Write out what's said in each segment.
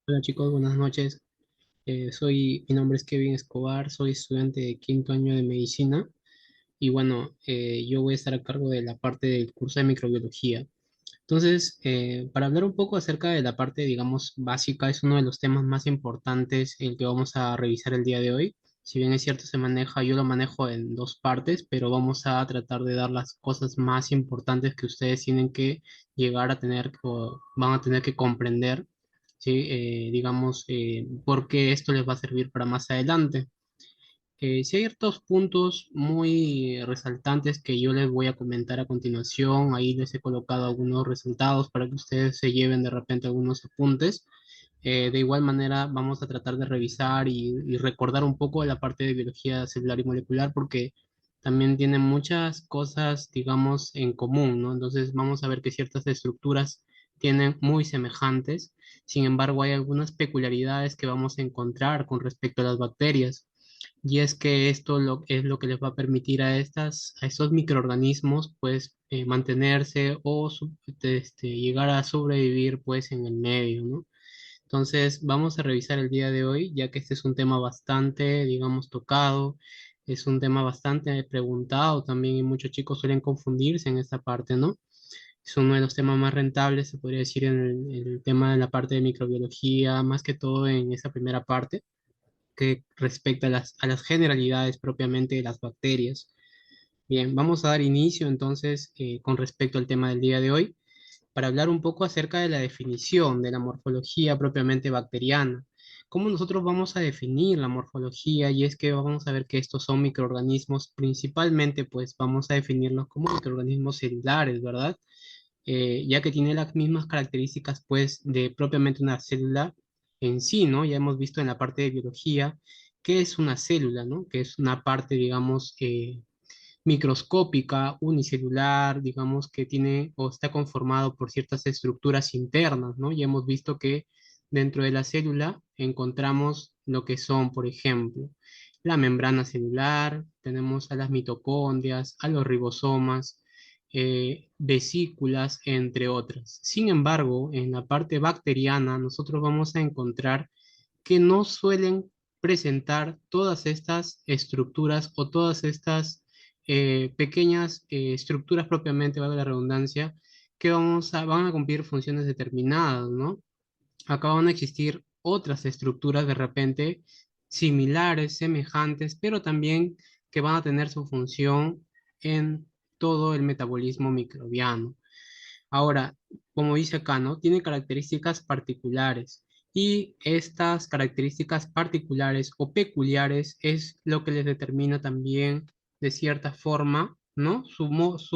Hola chicos, buenas noches. Mi nombre es Kevin Escobar, soy estudiante de quinto año de medicina y bueno, yo voy a estar a cargo de la parte del curso de microbiología. Entonces, para hablar un poco acerca de la parte, digamos, básica, es uno de los temas más importantes el que vamos a revisar el día de hoy. Si bien es cierto, yo lo manejo en dos partes, pero vamos a tratar de dar las cosas más importantes que ustedes tienen que llegar a tener o van a tener que comprender, ¿sí? Digamos, por qué esto les va a servir para más adelante. Sí hay ciertos puntos muy resaltantes que yo les voy a comentar a continuación. Ahí les he colocado algunos resultados para que ustedes se lleven de repente algunos apuntes. De igual manera, vamos a tratar de revisar y recordar un poco de la parte de biología celular y molecular porque también tienen muchas cosas, digamos, en común, ¿no? Entonces vamos a ver que ciertas estructuras tienen muy semejantes. Sin embargo, hay algunas peculiaridades que vamos a encontrar con respecto a las bacterias. Y es que es lo que les va a permitir a estos microorganismos, pues, mantenerse o llegar a sobrevivir, pues, en el medio, ¿no? Entonces, vamos a revisar el día de hoy, ya que este es un tema bastante, digamos, tocado, es un tema bastante preguntado también y muchos chicos suelen confundirse en esta parte, ¿no? Es uno de los temas más rentables, se podría decir, en el tema de la parte de microbiología, más que todo en esa primera parte que respecta a a las generalidades propiamente de las bacterias. Bien, vamos a dar inicio entonces con respecto al tema del día de hoy para hablar un poco acerca de la definición de la morfología propiamente bacteriana. ¿Cómo nosotros vamos a definir la morfología? Y es que vamos a ver que estos son microorganismos, principalmente pues vamos a definirlos como microorganismos celulares, ¿verdad? Ya que tiene las mismas características pues de propiamente una célula en sí, ¿no? Ya hemos visto en la parte de biología qué es una célula, ¿no? Que es una parte, digamos, microscópica, unicelular, digamos, que tiene o está conformado por ciertas estructuras internas, ¿no? Ya hemos visto que dentro de la célula encontramos lo que son, por ejemplo, la membrana celular, tenemos a las mitocondrias, a los ribosomas, vesículas, entre otras. Sin embargo, en la parte bacteriana, nosotros vamos a encontrar que no suelen presentar todas estas estructuras o todas estas pequeñas estructuras propiamente, valga la redundancia, que van a cumplir funciones determinadas, ¿no? Acá van a existir otras estructuras de repente similares, semejantes, pero también que van a tener su función en todo el metabolismo microbiano. Ahora, como dice acá, ¿no? Tiene características particulares y estas características particulares o peculiares es lo que les determina también de cierta forma, ¿no? Su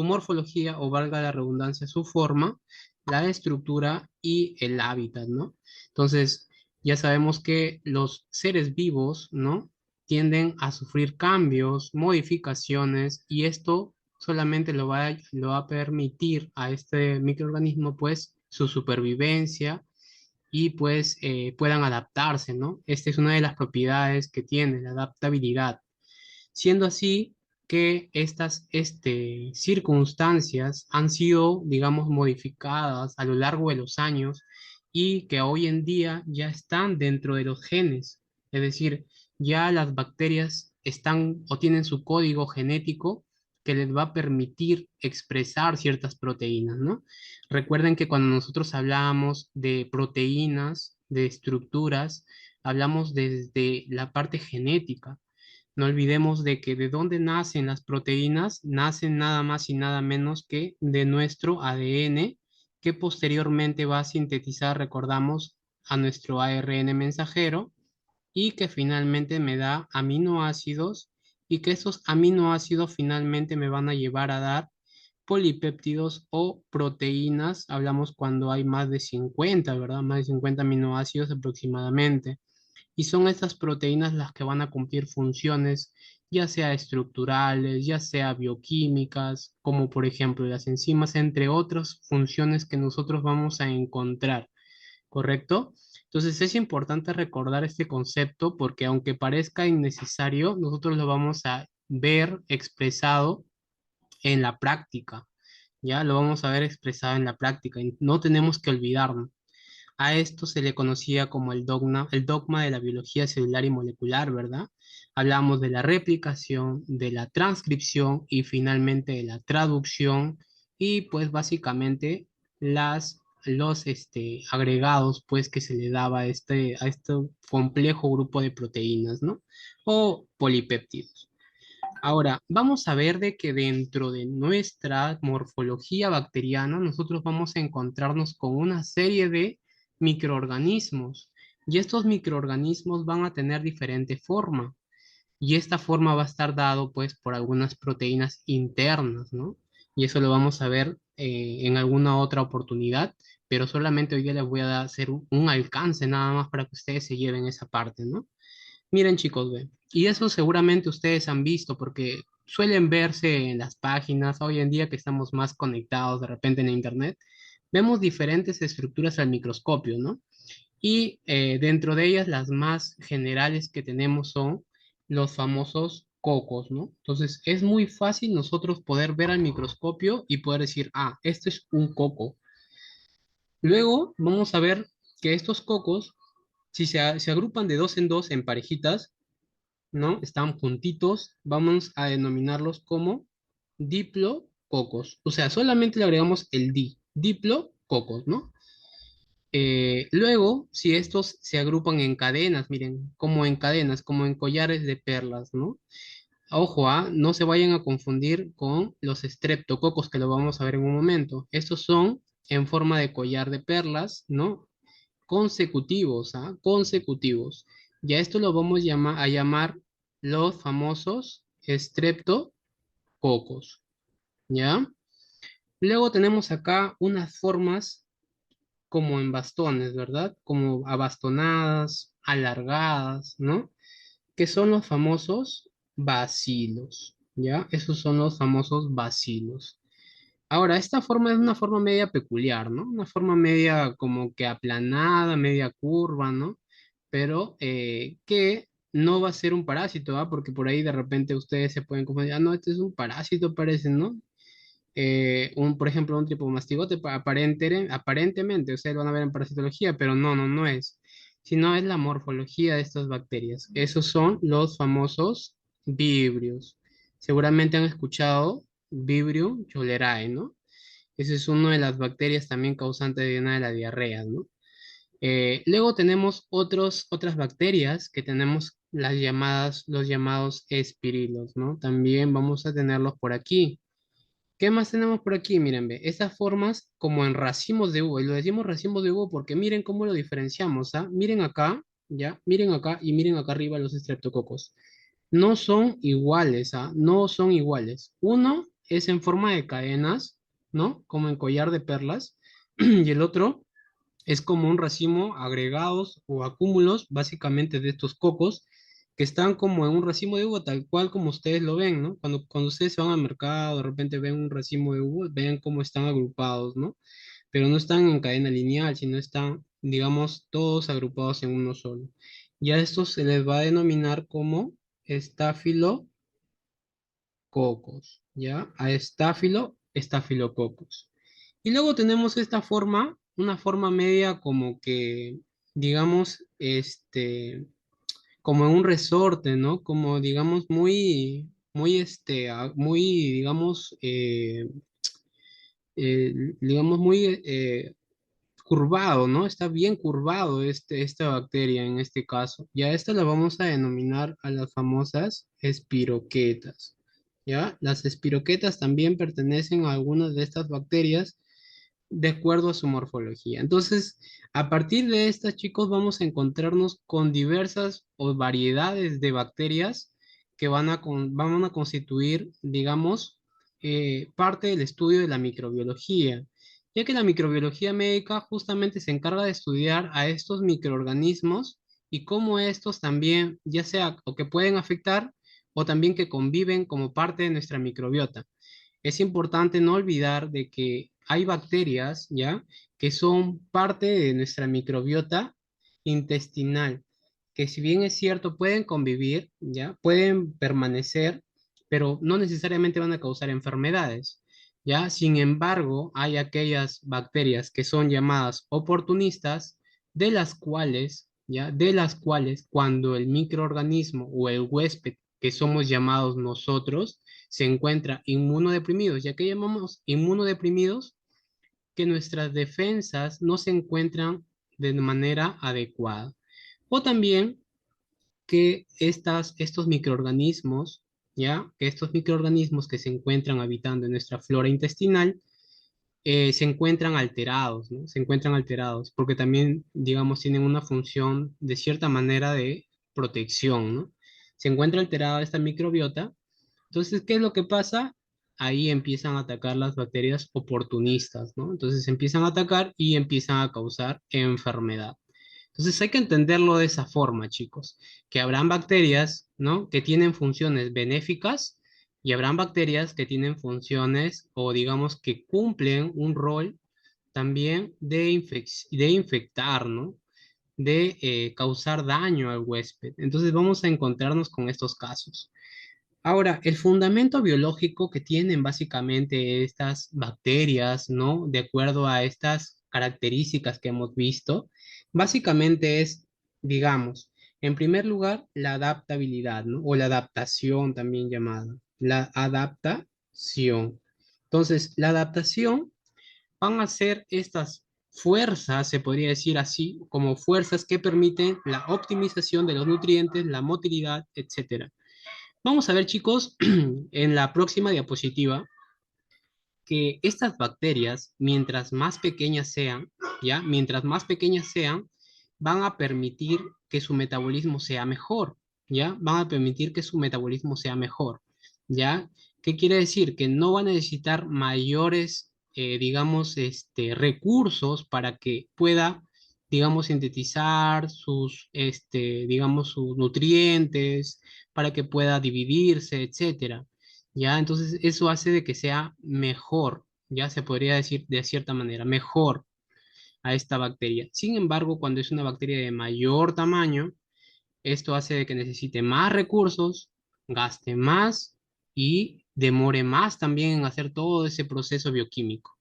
morfología o valga la redundancia, su forma, la estructura y el hábitat, ¿no? Entonces, ya sabemos que los seres vivos, ¿no? Tienden a sufrir cambios, modificaciones y esto solamente lo va a permitir a este microorganismo pues su supervivencia y pues puedan adaptarse, ¿no? Esta es una de las propiedades que tiene, la adaptabilidad. Siendo así que estas circunstancias han sido, digamos, modificadas a lo largo de los años y que hoy en día ya están dentro de los genes. Es decir, ya las bacterias están o tienen su código genético que les va a permitir expresar ciertas proteínas, ¿no? Recuerden que cuando nosotros hablamos de proteínas, de estructuras, hablamos desde la parte genética. No olvidemos de que de dónde nacen las proteínas, nacen nada más y nada menos que de nuestro ADN, que posteriormente va a sintetizar, recordamos, a nuestro ARN mensajero y que finalmente me da aminoácidos y que esos aminoácidos finalmente me van a llevar a dar polipéptidos o proteínas. Hablamos cuando hay más de 50, ¿verdad? Más de 50 aminoácidos aproximadamente. Y son estas proteínas las que van a cumplir funciones, ya sea estructurales, ya sea bioquímicas, como por ejemplo las enzimas, entre otras funciones que nosotros vamos a encontrar, ¿correcto? Entonces es importante recordar este concepto porque aunque parezca innecesario, nosotros lo vamos a ver expresado en la práctica, ¿ya? Lo vamos a ver expresado en la práctica y no tenemos que olvidarnos. A esto se le conocía como el dogma de la biología celular y molecular, ¿verdad? Hablamos de la replicación, de la transcripción y finalmente de la traducción y pues básicamente los agregados pues que se le daba a este complejo grupo de proteínas, ¿no? O polipéptidos. Ahora, vamos a ver de que dentro de nuestra morfología bacteriana nosotros vamos a encontrarnos con una serie de microorganismos y estos microorganismos van a tener diferente forma y esta forma va a estar dado pues por algunas proteínas internas, ¿no? Y eso lo vamos a ver en alguna otra oportunidad, pero solamente hoy día les voy a hacer un alcance nada más para que ustedes se lleven esa parte, ¿no? Miren chicos, ve, y eso seguramente ustedes han visto porque suelen verse en las páginas, hoy en día que estamos más conectados de repente en internet, vemos diferentes estructuras al microscopio, ¿no? Y dentro de ellas las más generales que tenemos son los famosos cocos, ¿no? Entonces es muy fácil nosotros poder ver al microscopio y poder decir, ah, este es un coco. Luego vamos a ver que estos cocos, si se agrupan de dos en dos en parejitas, ¿no? Están juntitos, vamos a denominarlos como diplococos. O sea, solamente le agregamos el diplococos, ¿no? Luego, si estos se agrupan en cadenas, miren, como en cadenas, como en collares de perlas, ¿no? Ojo, no se vayan a confundir con los estreptococos que lo vamos a ver en un momento. Estos son en forma de collar de perlas, ¿no? Consecutivos, consecutivos. Ya esto lo vamos a llamar los famosos estreptococos, ¿ya? Luego tenemos acá unas formas como en bastones, ¿verdad? Como abastonadas, alargadas, ¿no? Que son los famosos bacilos, ¿ya? Esos son los famosos bacilos. Ahora, esta forma es una forma media peculiar, ¿no? Una forma media como que aplanada, media curva, ¿no? Pero que no va a ser un parásito, ¿ah? Porque por ahí de repente ustedes se pueden confundir, ah, no, este es un parásito, parece, ¿no? Por ejemplo, un tripomastigote aparentemente, ustedes lo van a ver en parasitología, pero no es, sino es la morfología de estas bacterias. Esos son los famosos vibrios. Seguramente han escuchado Vibrio cholerae, ¿no? Ese es una de las bacterias también causante de una de las diarreas, ¿no? Luego tenemos otras bacterias que tenemos los llamados espirilos, ¿no? También vamos a tenerlos por aquí. ¿Qué más tenemos por aquí? Miren, ve, estas formas como en racimos de uva, y lo decimos racimos de uva porque miren cómo lo diferenciamos, ¿ah? Miren acá, ¿ya? Miren acá y miren acá arriba los estreptococos. No son iguales, ¿ah? No son iguales. Uno es en forma de cadenas, ¿no? Como en collar de perlas, y el otro es como un racimo agregados o acúmulos, básicamente de estos cocos, que están como en un racimo de uva, tal cual como ustedes lo ven, ¿no? Cuando ustedes se van al mercado, de repente ven un racimo de uva, ven cómo están agrupados, ¿no? Pero no están en cadena lineal, sino están, digamos, todos agrupados en uno solo. Y a estos se les va a denominar como estafilococos, ¿ya? A estafilococos. Y luego tenemos esta forma, una forma media como que, digamos, como en un resorte, ¿no? Como, digamos, muy, digamos, muy curvado, ¿no? Está bien curvado esta bacteria en este caso. Y a esta la vamos a denominar a las famosas espiroquetas, ¿ya? Las espiroquetas también pertenecen a algunas de estas bacterias de acuerdo a su morfología. Entonces, a partir de estas, chicos, vamos a encontrarnos con diversas o variedades de bacterias que van a constituir, digamos, parte del estudio de la microbiología, ya que la microbiología médica justamente se encarga de estudiar a estos microorganismos y cómo estos también, ya sea o que pueden afectar o también que conviven como parte de nuestra microbiota. Es importante no olvidar de que hay bacterias, ¿ya? Que son parte de nuestra microbiota intestinal, que si bien es cierto, pueden convivir, ¿ya? Pueden permanecer, pero no necesariamente van a causar enfermedades, ¿ya? Sin embargo, hay aquellas bacterias que son llamadas oportunistas, de las cuales, ¿ya? De las cuales cuando el microorganismo o el huésped que somos llamados nosotros se encuentra inmunodeprimidos, ya que llamamos inmunodeprimidos que nuestras defensas no se encuentran de manera adecuada. O también que estos microorganismos, ¿ya? Que estos microorganismos que se encuentran habitando en nuestra flora intestinal se encuentran alterados, ¿no? Se encuentran alterados porque también, digamos, tienen una función de cierta manera de protección, ¿no? Se encuentra alterada esta microbiota. Entonces, ¿qué es lo que pasa? Ahí empiezan a atacar las bacterias oportunistas, ¿no? Entonces empiezan a atacar y empiezan a causar enfermedad. Entonces hay que entenderlo de esa forma, chicos, que habrán bacterias, ¿no? Que tienen funciones benéficas y habrán bacterias que tienen funciones o digamos que cumplen un rol también de infectar, ¿no? De causar daño al huésped. Entonces vamos a encontrarnos con estos casos. Ahora, el fundamento biológico que tienen básicamente estas bacterias, ¿no? De acuerdo a estas características que hemos visto, básicamente es, digamos, en primer lugar, la adaptabilidad, ¿no? O la adaptación también llamada. La adaptación. Entonces, la adaptación van a ser estas fuerzas, se podría decir así, como fuerzas que permiten la optimización de los nutrientes, la motilidad, etcétera. Vamos a ver, chicos, en la próxima diapositiva, que estas bacterias, mientras más pequeñas sean, ¿ya? Mientras más pequeñas sean, van a permitir que su metabolismo sea mejor, ¿ya? Van a permitir que su metabolismo sea mejor, ¿ya? ¿Qué quiere decir? Que no van a necesitar mayores, digamos, recursos para que pueda, digamos, sintetizar sus, digamos, sus nutrientes, para que pueda dividirse, etcétera. ¿Ya? Entonces eso hace de que sea mejor, ya se podría decir de cierta manera, mejor a esta bacteria. Sin embargo, cuando es una bacteria de mayor tamaño, esto hace de que necesite más recursos, gaste más y demore más también en hacer todo ese proceso bioquímico.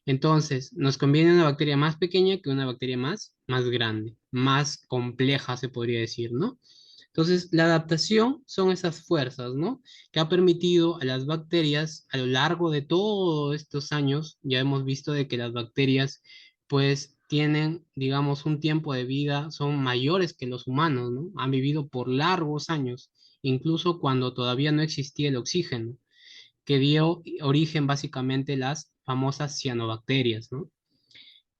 Entonces, nos conviene una bacteria más pequeña que una bacteria más grande, más compleja, se podría decir, ¿no? Entonces, la adaptación son esas fuerzas, ¿no? Que ha permitido a las bacterias, a lo largo de todos estos años, ya hemos visto de que las bacterias, pues, tienen, digamos, un tiempo de vida, son mayores que los humanos, ¿no? Han vivido por largos años, incluso cuando todavía no existía el oxígeno, que dio origen básicamente a las famosas cianobacterias, ¿no?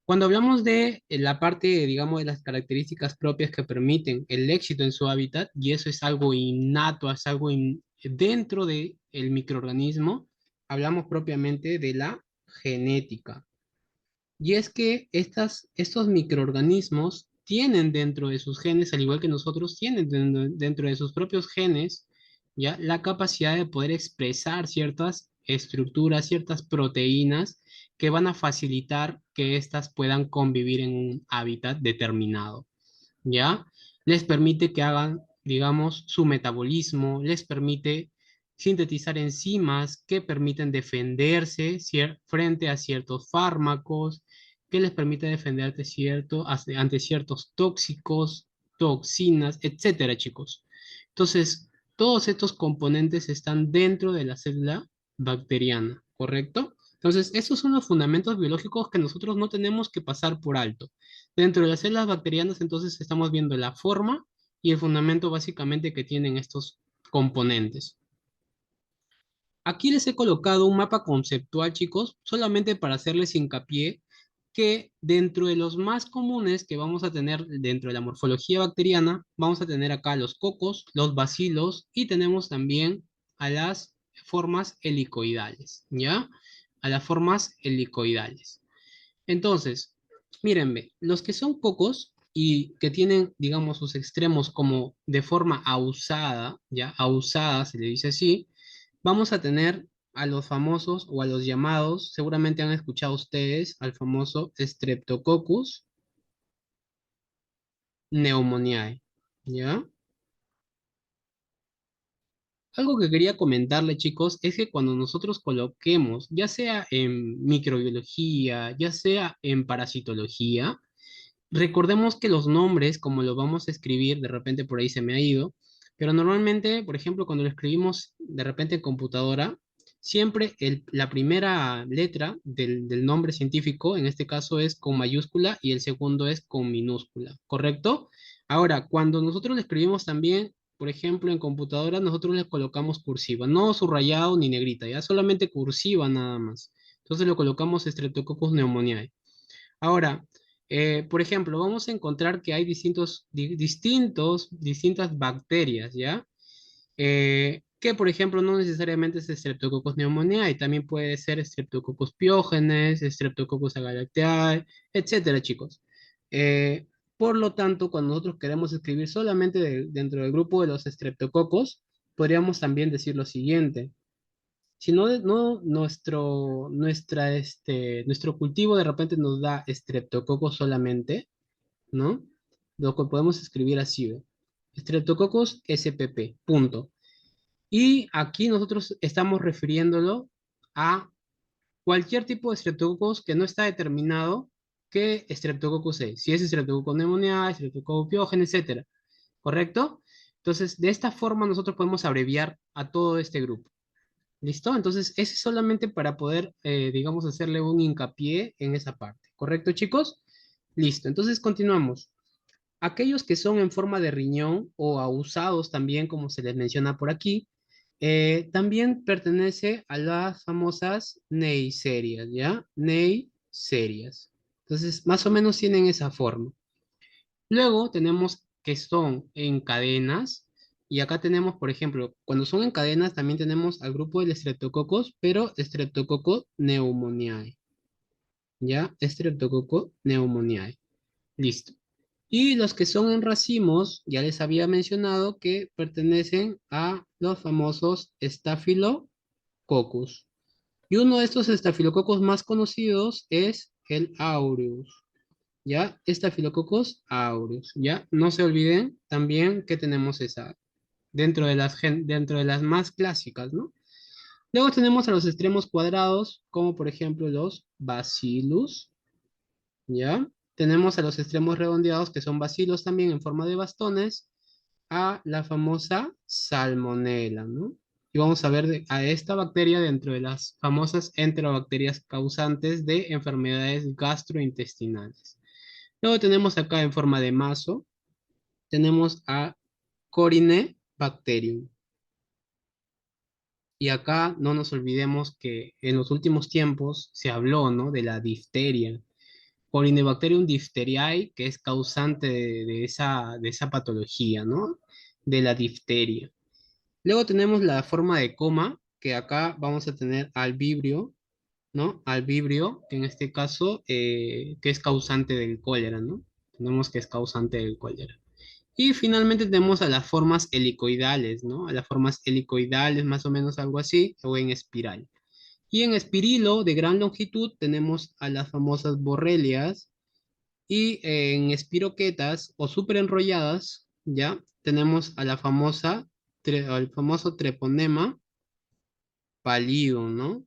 Cuando hablamos de la parte, digamos, de las características propias que permiten el éxito en su hábitat, y eso es algo innato, es algo dentro del microorganismo, hablamos propiamente de la genética. Y es que estos microorganismos tienen dentro de sus genes, al igual que nosotros, tienen dentro de sus propios genes, ya la capacidad de poder expresar ciertas estructuras, ciertas proteínas que van a facilitar que éstas puedan convivir en un hábitat determinado, ¿ya? Les permite que hagan, digamos, su metabolismo, les permite sintetizar enzimas que permiten defenderse frente a ciertos fármacos, que les permite defenderte ante ciertos tóxicos, toxinas, etcétera, chicos. Entonces, todos estos componentes están dentro de la célula bacteriana, ¿correcto? Entonces, esos son los fundamentos biológicos que nosotros no tenemos que pasar por alto. Dentro de las células bacterianas, entonces, estamos viendo la forma y el fundamento básicamente que tienen estos componentes. Aquí les he colocado un mapa conceptual, chicos, solamente para hacerles hincapié que dentro de los más comunes que vamos a tener dentro de la morfología bacteriana, vamos a tener acá los cocos, los bacilos y tenemos también a las formas helicoidales, ¿ya? A las formas helicoidales. Entonces, mírenme, los que son cocos y que tienen, digamos, sus extremos como de forma ausada, ¿ya? Ausada se le dice así, vamos a tener a los famosos o a los llamados, seguramente han escuchado ustedes al famoso Streptococcus pneumoniae, ¿ya? Algo que quería comentarle, chicos, es que cuando nosotros coloquemos, ya sea en microbiología, ya sea en parasitología, Recordemos que los nombres, como los vamos a escribir, de repente por ahí se me ha ido, pero normalmente, por ejemplo, cuando lo escribimos de repente en computadora, siempre la primera letra del nombre científico, en este caso es con mayúscula y el segundo es con minúscula, ¿correcto? Ahora, cuando nosotros lo escribimos también, por ejemplo, en computadora, nosotros le colocamos cursiva, no subrayado ni negrita, ya solamente cursiva nada más. Entonces lo colocamos Streptococcus pneumoniae. Ahora, por ejemplo, vamos a encontrar que hay distintas bacterias, ¿ya? Que, por ejemplo, no necesariamente es Streptococcus pneumoniae, también puede ser Streptococcus piógenes, Streptococcus agalactiae, etcétera, chicos. Eh, por lo tanto, cuando nosotros queremos escribir solamente dentro del grupo de los estreptococos, podríamos también decir lo siguiente. Si no, nuestro cultivo de repente nos da estreptococos solamente, ¿no? Lo que podemos escribir así, ¿ve? Streptococcus spp, punto. Y aquí nosotros estamos refiriéndolo a cualquier tipo de estreptococos que no está determinado qué estreptococcus es. Si es estreptococcus pneumoniae, estreptococcus piógenes, etcétera. ¿Correcto? Entonces, de esta forma nosotros podemos abreviar a todo este grupo. ¿Listo? Entonces, ese es solamente para poder, digamos, hacerle un hincapié en esa parte. ¿Correcto, chicos? Listo. Entonces, continuamos. Aquellos que son en forma de riñón o ahusados también, como se les menciona por aquí, también pertenece a las famosas Neiserias, ¿ya? Neiserias. Entonces, más o menos tienen esa forma. Luego tenemos que son en cadenas, y acá tenemos, por ejemplo, cuando son en cadenas también tenemos al grupo del Streptococcus, pero Streptococcus pneumoniae, ¿ya? Streptococcus pneumoniae. Listo. Y los que son en racimos, ya les había mencionado que pertenecen a los famosos Staphylococcus. Y uno de estos estafilococos más conocidos es el aureus. ¿Ya? Staphylococcus aureus, ¿ya? No se olviden también que tenemos esa dentro de las más clásicas, ¿no? Luego tenemos a los extremos cuadrados, como por ejemplo los bacillus, ¿ya? Tenemos a los extremos redondeados, que son bacilos también en forma de bastones, a la famosa salmonela, ¿no? Y vamos a ver a esta bacteria dentro de las famosas enterobacterias causantes de enfermedades gastrointestinales. Luego tenemos acá en forma de mazo, tenemos a Corynebacterium. Y acá no nos olvidemos que en los últimos tiempos se habló, ¿no? De la difteria. Corynebacterium diphtheriae, que es causante de esa patología, ¿no? De la difteria. Luego tenemos la forma de coma, que acá vamos a tener al vibrio, ¿no? Al vibrio, que en este caso, que es causante del cólera, ¿no? Tenemos que es causante del cólera. Y finalmente tenemos a las formas helicoidales, ¿no? A las formas helicoidales, más o menos algo así, o en espiral. Y en espirilo de gran longitud tenemos a las famosas borrelias, y en espiroquetas o súper enrolladas, ¿ya? Tenemos a la al famoso treponema pallidum, ¿no?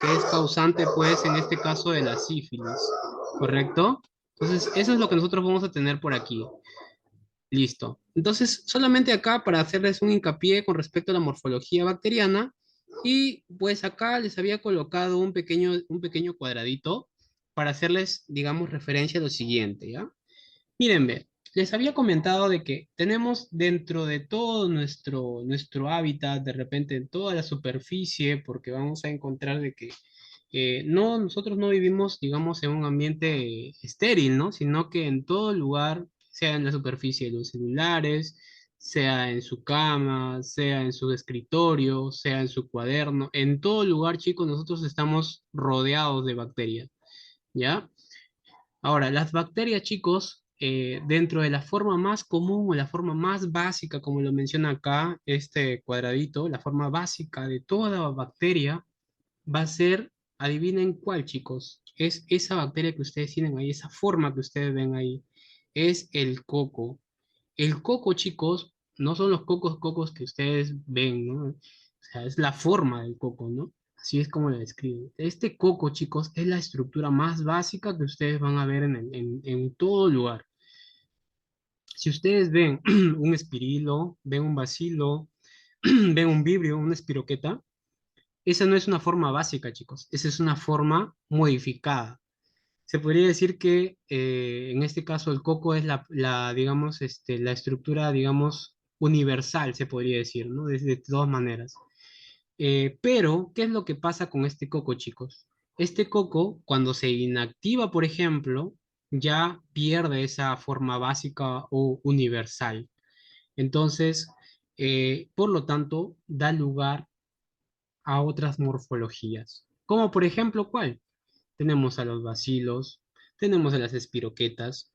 Que es causante, pues, en este caso de la sífilis, ¿correcto? Entonces, eso es lo que nosotros vamos a tener por aquí. Listo. Entonces, solamente acá para hacerles un hincapié con respecto a la morfología bacteriana, y pues acá les había colocado un pequeño cuadradito para hacerles, digamos, referencia a lo siguiente, ¿ya? Miren, ve, les había comentado de que tenemos dentro de todo nuestro hábitat, de repente en toda la superficie, porque vamos a encontrar de que nosotros no vivimos, digamos, en un ambiente estéril, ¿no? Sino que en todo lugar, sea en la superficie de los celulares, sea en su cama, sea en su escritorio, sea en su cuaderno, en todo lugar, chicos, nosotros estamos rodeados de bacterias, ¿ya? Ahora, las bacterias, chicos, dentro de la forma más común o la forma más básica, como lo menciona acá este cuadradito, la forma básica de toda bacteria va a ser, adivinen cuál, chicos, es esa bacteria que ustedes tienen ahí, esa forma que ustedes ven ahí, es el coco. El coco, chicos, no son los cocos que ustedes ven, ¿no? O sea, es la forma del coco, ¿no? Así es como la describo. Este coco, chicos, es la estructura más básica que ustedes van a ver en todo lugar. Si ustedes ven un espirilo, ven un bacilo, ven un vibrio, una espiroqueta, esa no es una forma básica, chicos. Esa es una forma modificada. Se podría decir que en este caso el coco es digamos, la estructura, digamos, universal, se podría decir, ¿no? De todas maneras. Pero, ¿qué es lo que pasa con este coco, chicos? Este coco, cuando se inactiva, por ejemplo, ya pierde esa forma básica o universal. Entonces, por lo tanto, da lugar a otras morfologías. Como por ejemplo, ¿cuál? Tenemos a los bacilos, tenemos a las espiroquetas,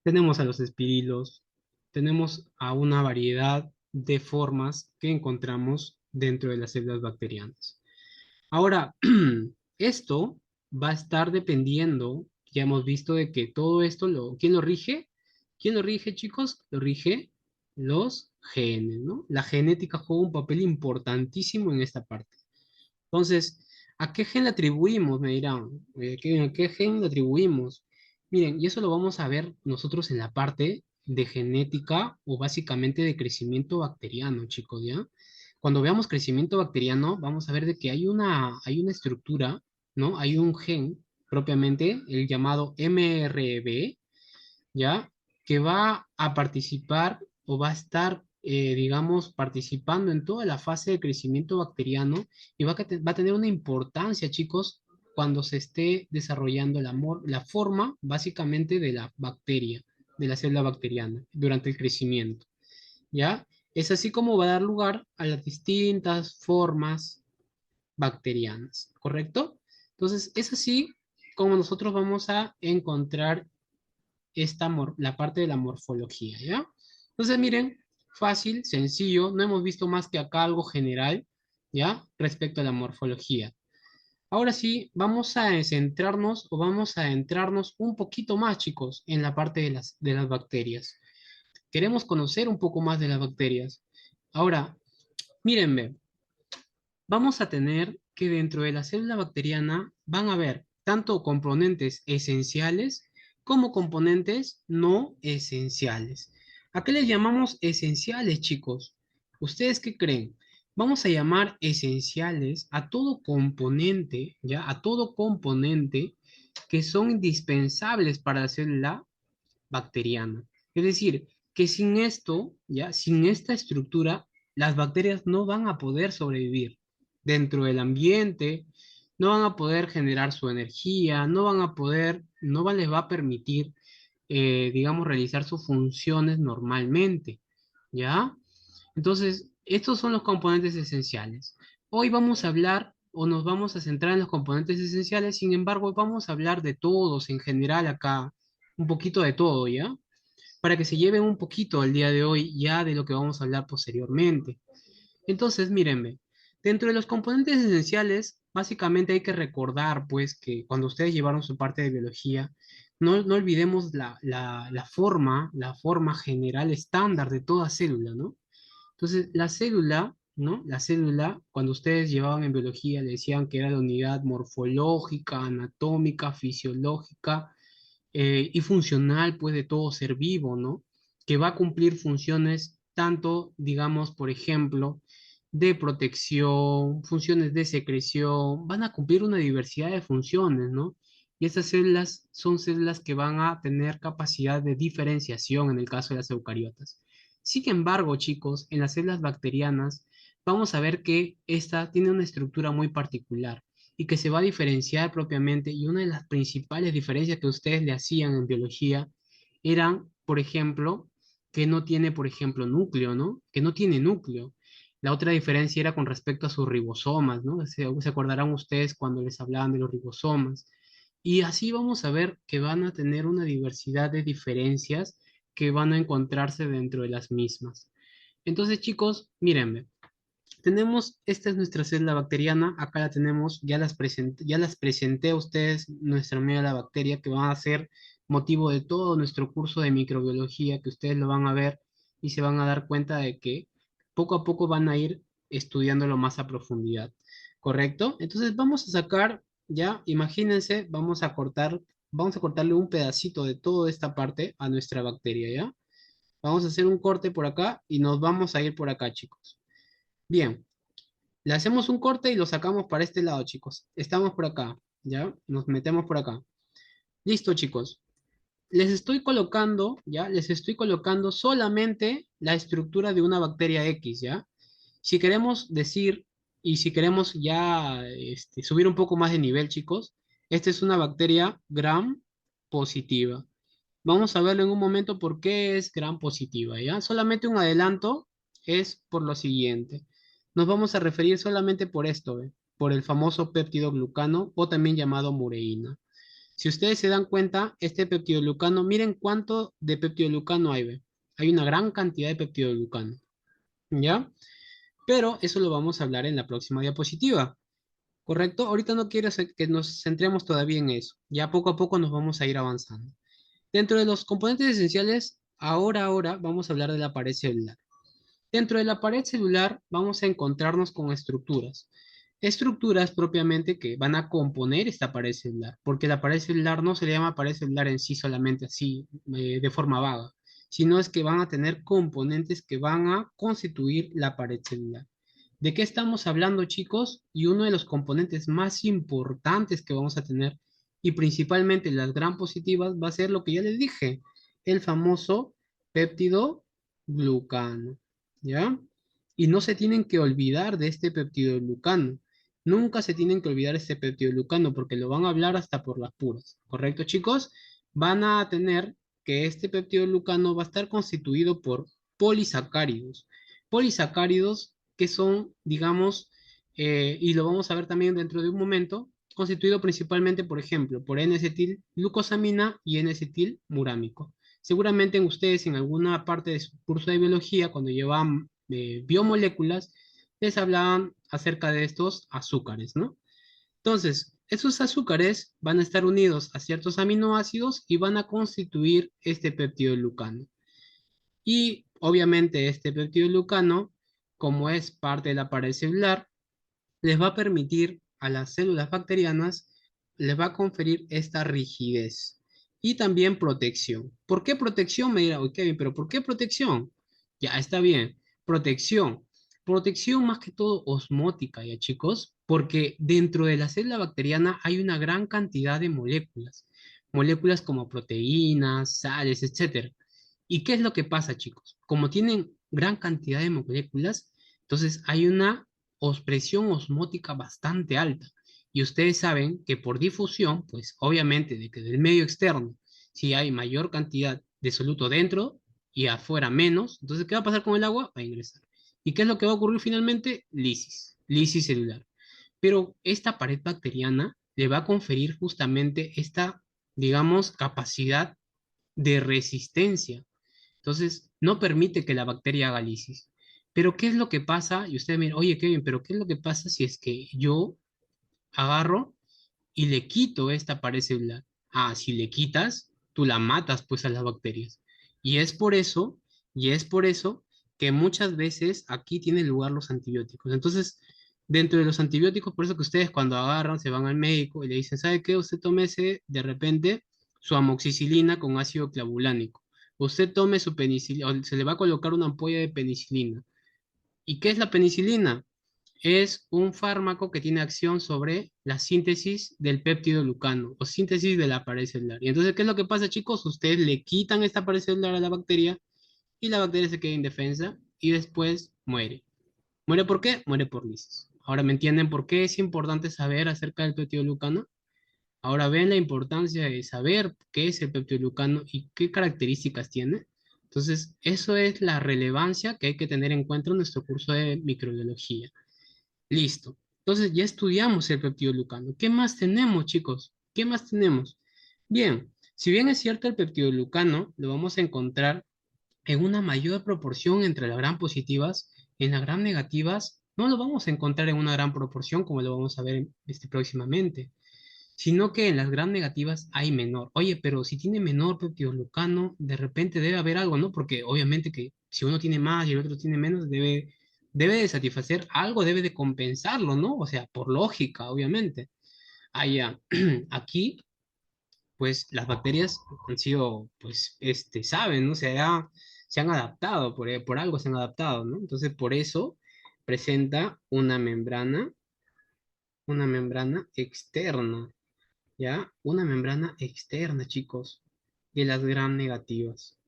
tenemos a los espirilos, tenemos a una variedad de formas que encontramos dentro de las células bacterianas. Ahora, esto va a estar dependiendo, ya hemos visto de que todo esto, ¿quién lo rige? ¿Quién lo rige, chicos? Lo rige los genes, ¿no? La genética juega un papel importantísimo en esta parte. Entonces, ¿a qué gen le atribuimos? Me dirán. ¿A qué gen le atribuimos? Miren, y eso lo vamos a ver nosotros en la parte de genética o básicamente de crecimiento bacteriano, chicos, ¿ya? Cuando veamos crecimiento bacteriano, vamos a ver de que hay una estructura, ¿no? Hay un gen propiamente, el llamado MRB, ¿ya? Que va a participar o va a estar, digamos, participando en toda la fase de crecimiento bacteriano y va a tener una importancia, chicos, cuando se esté desarrollando la forma, básicamente, de la bacteria, de la célula bacteriana, durante el crecimiento, ¿ya? Es así como va a dar lugar a las distintas formas bacterianas, ¿correcto? Entonces, es así como nosotros vamos a encontrar la parte de la morfología, ¿ya? Entonces, miren, fácil, sencillo, no hemos visto más que acá algo general, ¿ya? Respecto a la morfología. Ahora sí, vamos a centrarnos o vamos a entrarnos un poquito más, chicos, en la parte de las bacterias. Queremos conocer un poco más de las bacterias. Ahora, mírenme, vamos a tener que dentro de la célula bacteriana van a haber tanto componentes esenciales como componentes no esenciales. ¿A qué les llamamos esenciales, chicos? ¿Ustedes qué creen? Vamos a llamar esenciales a todo componente, ¿ya? A todo componente que son indispensables para la célula bacteriana. Es decir, que sin esto, ya, sin esta estructura, las bacterias no van a poder sobrevivir dentro del ambiente, no van a poder generar su energía, les va a permitir, digamos, realizar sus funciones normalmente, ¿ya? Entonces, estos son los componentes esenciales. Hoy vamos a hablar o nos vamos a centrar en los componentes esenciales, sin embargo, vamos a hablar de todos en general acá, un poquito de todo, ¿ya? Para que se lleven un poquito al día de hoy ya de lo que vamos a hablar posteriormente. Entonces, mírenme, dentro de los componentes esenciales, básicamente hay que recordar, pues, que cuando ustedes llevaron su parte de biología, no olvidemos la forma general estándar de toda célula, ¿no? Entonces, la célula, ¿no? La célula, cuando ustedes llevaban en biología, le decían que era la unidad morfológica, anatómica, fisiológica, y funcional, pues, de todo ser vivo, ¿no? Que va a cumplir funciones tanto, digamos, por ejemplo, de protección, funciones de secreción, van a cumplir una diversidad de funciones, ¿no? Y estas células son células que van a tener capacidad de diferenciación en el caso de las eucariotas. Sin embargo, chicos, en las células bacterianas vamos a ver que esta tiene una estructura muy particular y que se va a diferenciar propiamente, y una de las principales diferencias que ustedes le hacían en biología eran, por ejemplo, que no tiene, por ejemplo, núcleo, ¿no? Que no tiene núcleo. La otra diferencia era con respecto a sus ribosomas, ¿no? Se acordarán ustedes cuando les hablaban de los ribosomas. Y así vamos a ver que van a tener una diversidad de diferencias que van a encontrarse dentro de las mismas. Entonces, chicos, mírenme, esta es nuestra célula bacteriana, acá la tenemos, ya las presenté a ustedes, nuestra médula bacteria, que van a ser motivo de todo nuestro curso de microbiología, que ustedes lo van a ver y se van a dar cuenta de que poco a poco van a ir estudiándolo más a profundidad. ¿correcto? Entonces vamos a sacar, ya, imagínense, vamos a cortarle un pedacito de toda esta parte a nuestra bacteria, ¿ya? Vamos a hacer un corte por acá y nos vamos a ir por acá, chicos. Bien, le hacemos un corte y lo sacamos para este lado, chicos. Estamos por acá, ¿ya? Nos metemos por acá. Listo, chicos. Les estoy colocando, ¿ya? Les estoy colocando solamente la estructura de una bacteria X, ¿ya? Si queremos decir y si queremos ya subir un poco más de nivel, chicos, esta es una bacteria gram positiva. Vamos a verlo en un momento por qué es gram positiva, ¿ya? Solamente un adelanto es por lo siguiente. Nos vamos a referir solamente por esto, ¿ve? Por el famoso péptido glucano o también llamado mureína. Si ustedes se dan cuenta, este peptidoglucano, miren cuánto de peptidoglucano hay, ¿ve? Hay una gran cantidad de peptidoglucano, ¿ya? Pero eso lo vamos a hablar en la próxima diapositiva, ¿correcto? Ahorita no quiero que nos centremos todavía en eso. Ya poco a poco nos vamos a ir avanzando. Dentro de los componentes esenciales, ahora vamos a hablar de la pared celular. Dentro de la pared celular vamos a encontrarnos con estructuras. Estructuras propiamente que van a componer esta pared celular, porque la pared celular no se le llama pared celular en sí solamente así, de forma vaga, sino es que van a tener componentes que van a constituir la pared celular. ¿De qué estamos hablando, chicos? Y uno de los componentes más importantes que vamos a tener, y principalmente las gram positivas, va a ser lo que ya les dije, el famoso péptido glucano. ¿Ya? Y no se tienen que olvidar de este peptidoglucano. Nunca se tienen que olvidar este peptidoglucano porque lo van a hablar hasta por las puras. ¿Correcto, chicos? Van a tener que este peptidoglucano va a estar constituido por polisacáridos. Polisacáridos que son, digamos, y lo vamos a ver también dentro de un momento, constituido principalmente, por ejemplo, por N-acetil-glucosamina y N-acetil-murámico. Seguramente ustedes en alguna parte de su curso de biología, cuando llevaban biomoléculas, les hablaban acerca de estos azúcares, ¿no? Entonces, esos azúcares van a estar unidos a ciertos aminoácidos y van a constituir este peptidoglucano. Y obviamente este peptidoglucano, como es parte de la pared celular, les va a permitir a las células bacterianas, les va a conferir esta rigidez y también protección. ¿Por qué protección? Me dirá, ok, pero ¿por qué protección? Ya, está bien. Protección. Protección más que todo osmótica, ya chicos, porque dentro de la célula bacteriana hay una gran cantidad de moléculas. Moléculas como proteínas, sales, etcétera. ¿Y qué es lo que pasa, chicos? Como tienen gran cantidad de moléculas, entonces hay una presión osmótica bastante alta. Y ustedes saben que por difusión, pues obviamente de que del medio externo, si hay mayor cantidad de soluto dentro y afuera menos, entonces ¿qué va a pasar con el agua? Va a ingresar. ¿Y qué es lo que va a ocurrir finalmente? Lisis celular. Pero esta pared bacteriana le va a conferir justamente esta, digamos, capacidad de resistencia. Entonces, no permite que la bacteria haga lisis. Pero, ¿qué es lo que pasa? Y usted me dice, oye, Kevin, pero ¿qué es lo que pasa si es que yo agarro y le quito esta pared celular? Ah, si le quitas, tú la matas pues a las bacterias. Y es por eso, y es por eso que muchas veces aquí tienen lugar los antibióticos. Entonces, dentro de los antibióticos, por eso que ustedes cuando agarran, se van al médico y le dicen, ¿sabe qué? Usted tómese de repente su amoxicilina con ácido clavulánico. Usted tome su penicilina, o se le va a colocar una ampolla de penicilina. ¿Y qué es la penicilina? Es un fármaco que tiene acción sobre la síntesis del péptido glucano o síntesis de la pared celular. Y entonces, ¿qué es lo que pasa, chicos? Ustedes le quitan esta pared celular a la bacteria y la bacteria se queda indefensa y después muere. ¿Muere por qué? Muere por lisis. Ahora me entienden por qué es importante saber acerca del péptido glucano. Ahora ven la importancia de saber qué es el peptidoglucano y qué características tiene. Entonces, eso es la relevancia que hay que tener en cuenta en nuestro curso de microbiología. Listo. Entonces, ya estudiamos el peptidoglucano. ¿Qué más tenemos, chicos? ¿Qué más tenemos? Bien, si bien es cierto el peptidoglucano, lo vamos a encontrar en una mayor proporción entre las gram positivas, en las gram negativas, no lo vamos a encontrar en una gran proporción como lo vamos a ver próximamente, sino que en las gram negativas hay menor. Oye, pero si tiene menor peptidoglucano, de repente debe haber algo, ¿no? Porque obviamente que si uno tiene más y el otro tiene menos, debe de satisfacer algo, debe de compensarlo, ¿no? O sea, por lógica, obviamente. Allá, aquí, pues las bacterias han sido, pues, saben, ¿no? Se han adaptado, por algo se han adaptado, ¿no? Entonces, por eso presenta una membrana externa, ¿ya? Una membrana externa, chicos, de las gram negativas.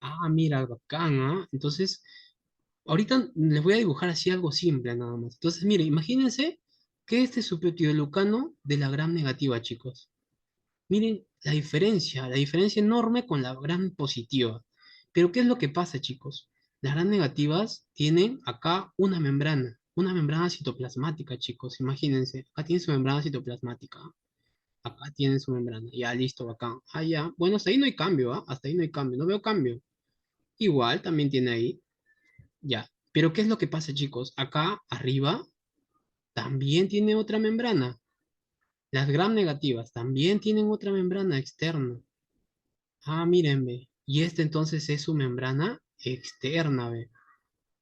Ah, mira, bacán, ¿ah? Entonces, ahorita les voy a dibujar así algo simple nada más. Entonces, mire, imagínense que este es su peptidoglucano de la gram negativa, chicos. Miren la diferencia enorme con la gram positiva. Pero, ¿qué es lo que pasa, chicos? Las gram negativas tienen acá una membrana citoplasmática, chicos. Imagínense, acá tiene su membrana citoplasmática. Acá tiene su membrana. Ya, listo, bacán. Ah, ya. Bueno, hasta ahí no hay cambio, ¿ah? Hasta ahí no hay cambio. No veo cambio. Igual, también tiene ahí. Ya. Pero ¿qué es lo que pasa, chicos? Acá arriba también tiene otra membrana. Las gram negativas también tienen otra membrana externa. Ah, miren, ve. Y este entonces es su membrana externa, ve.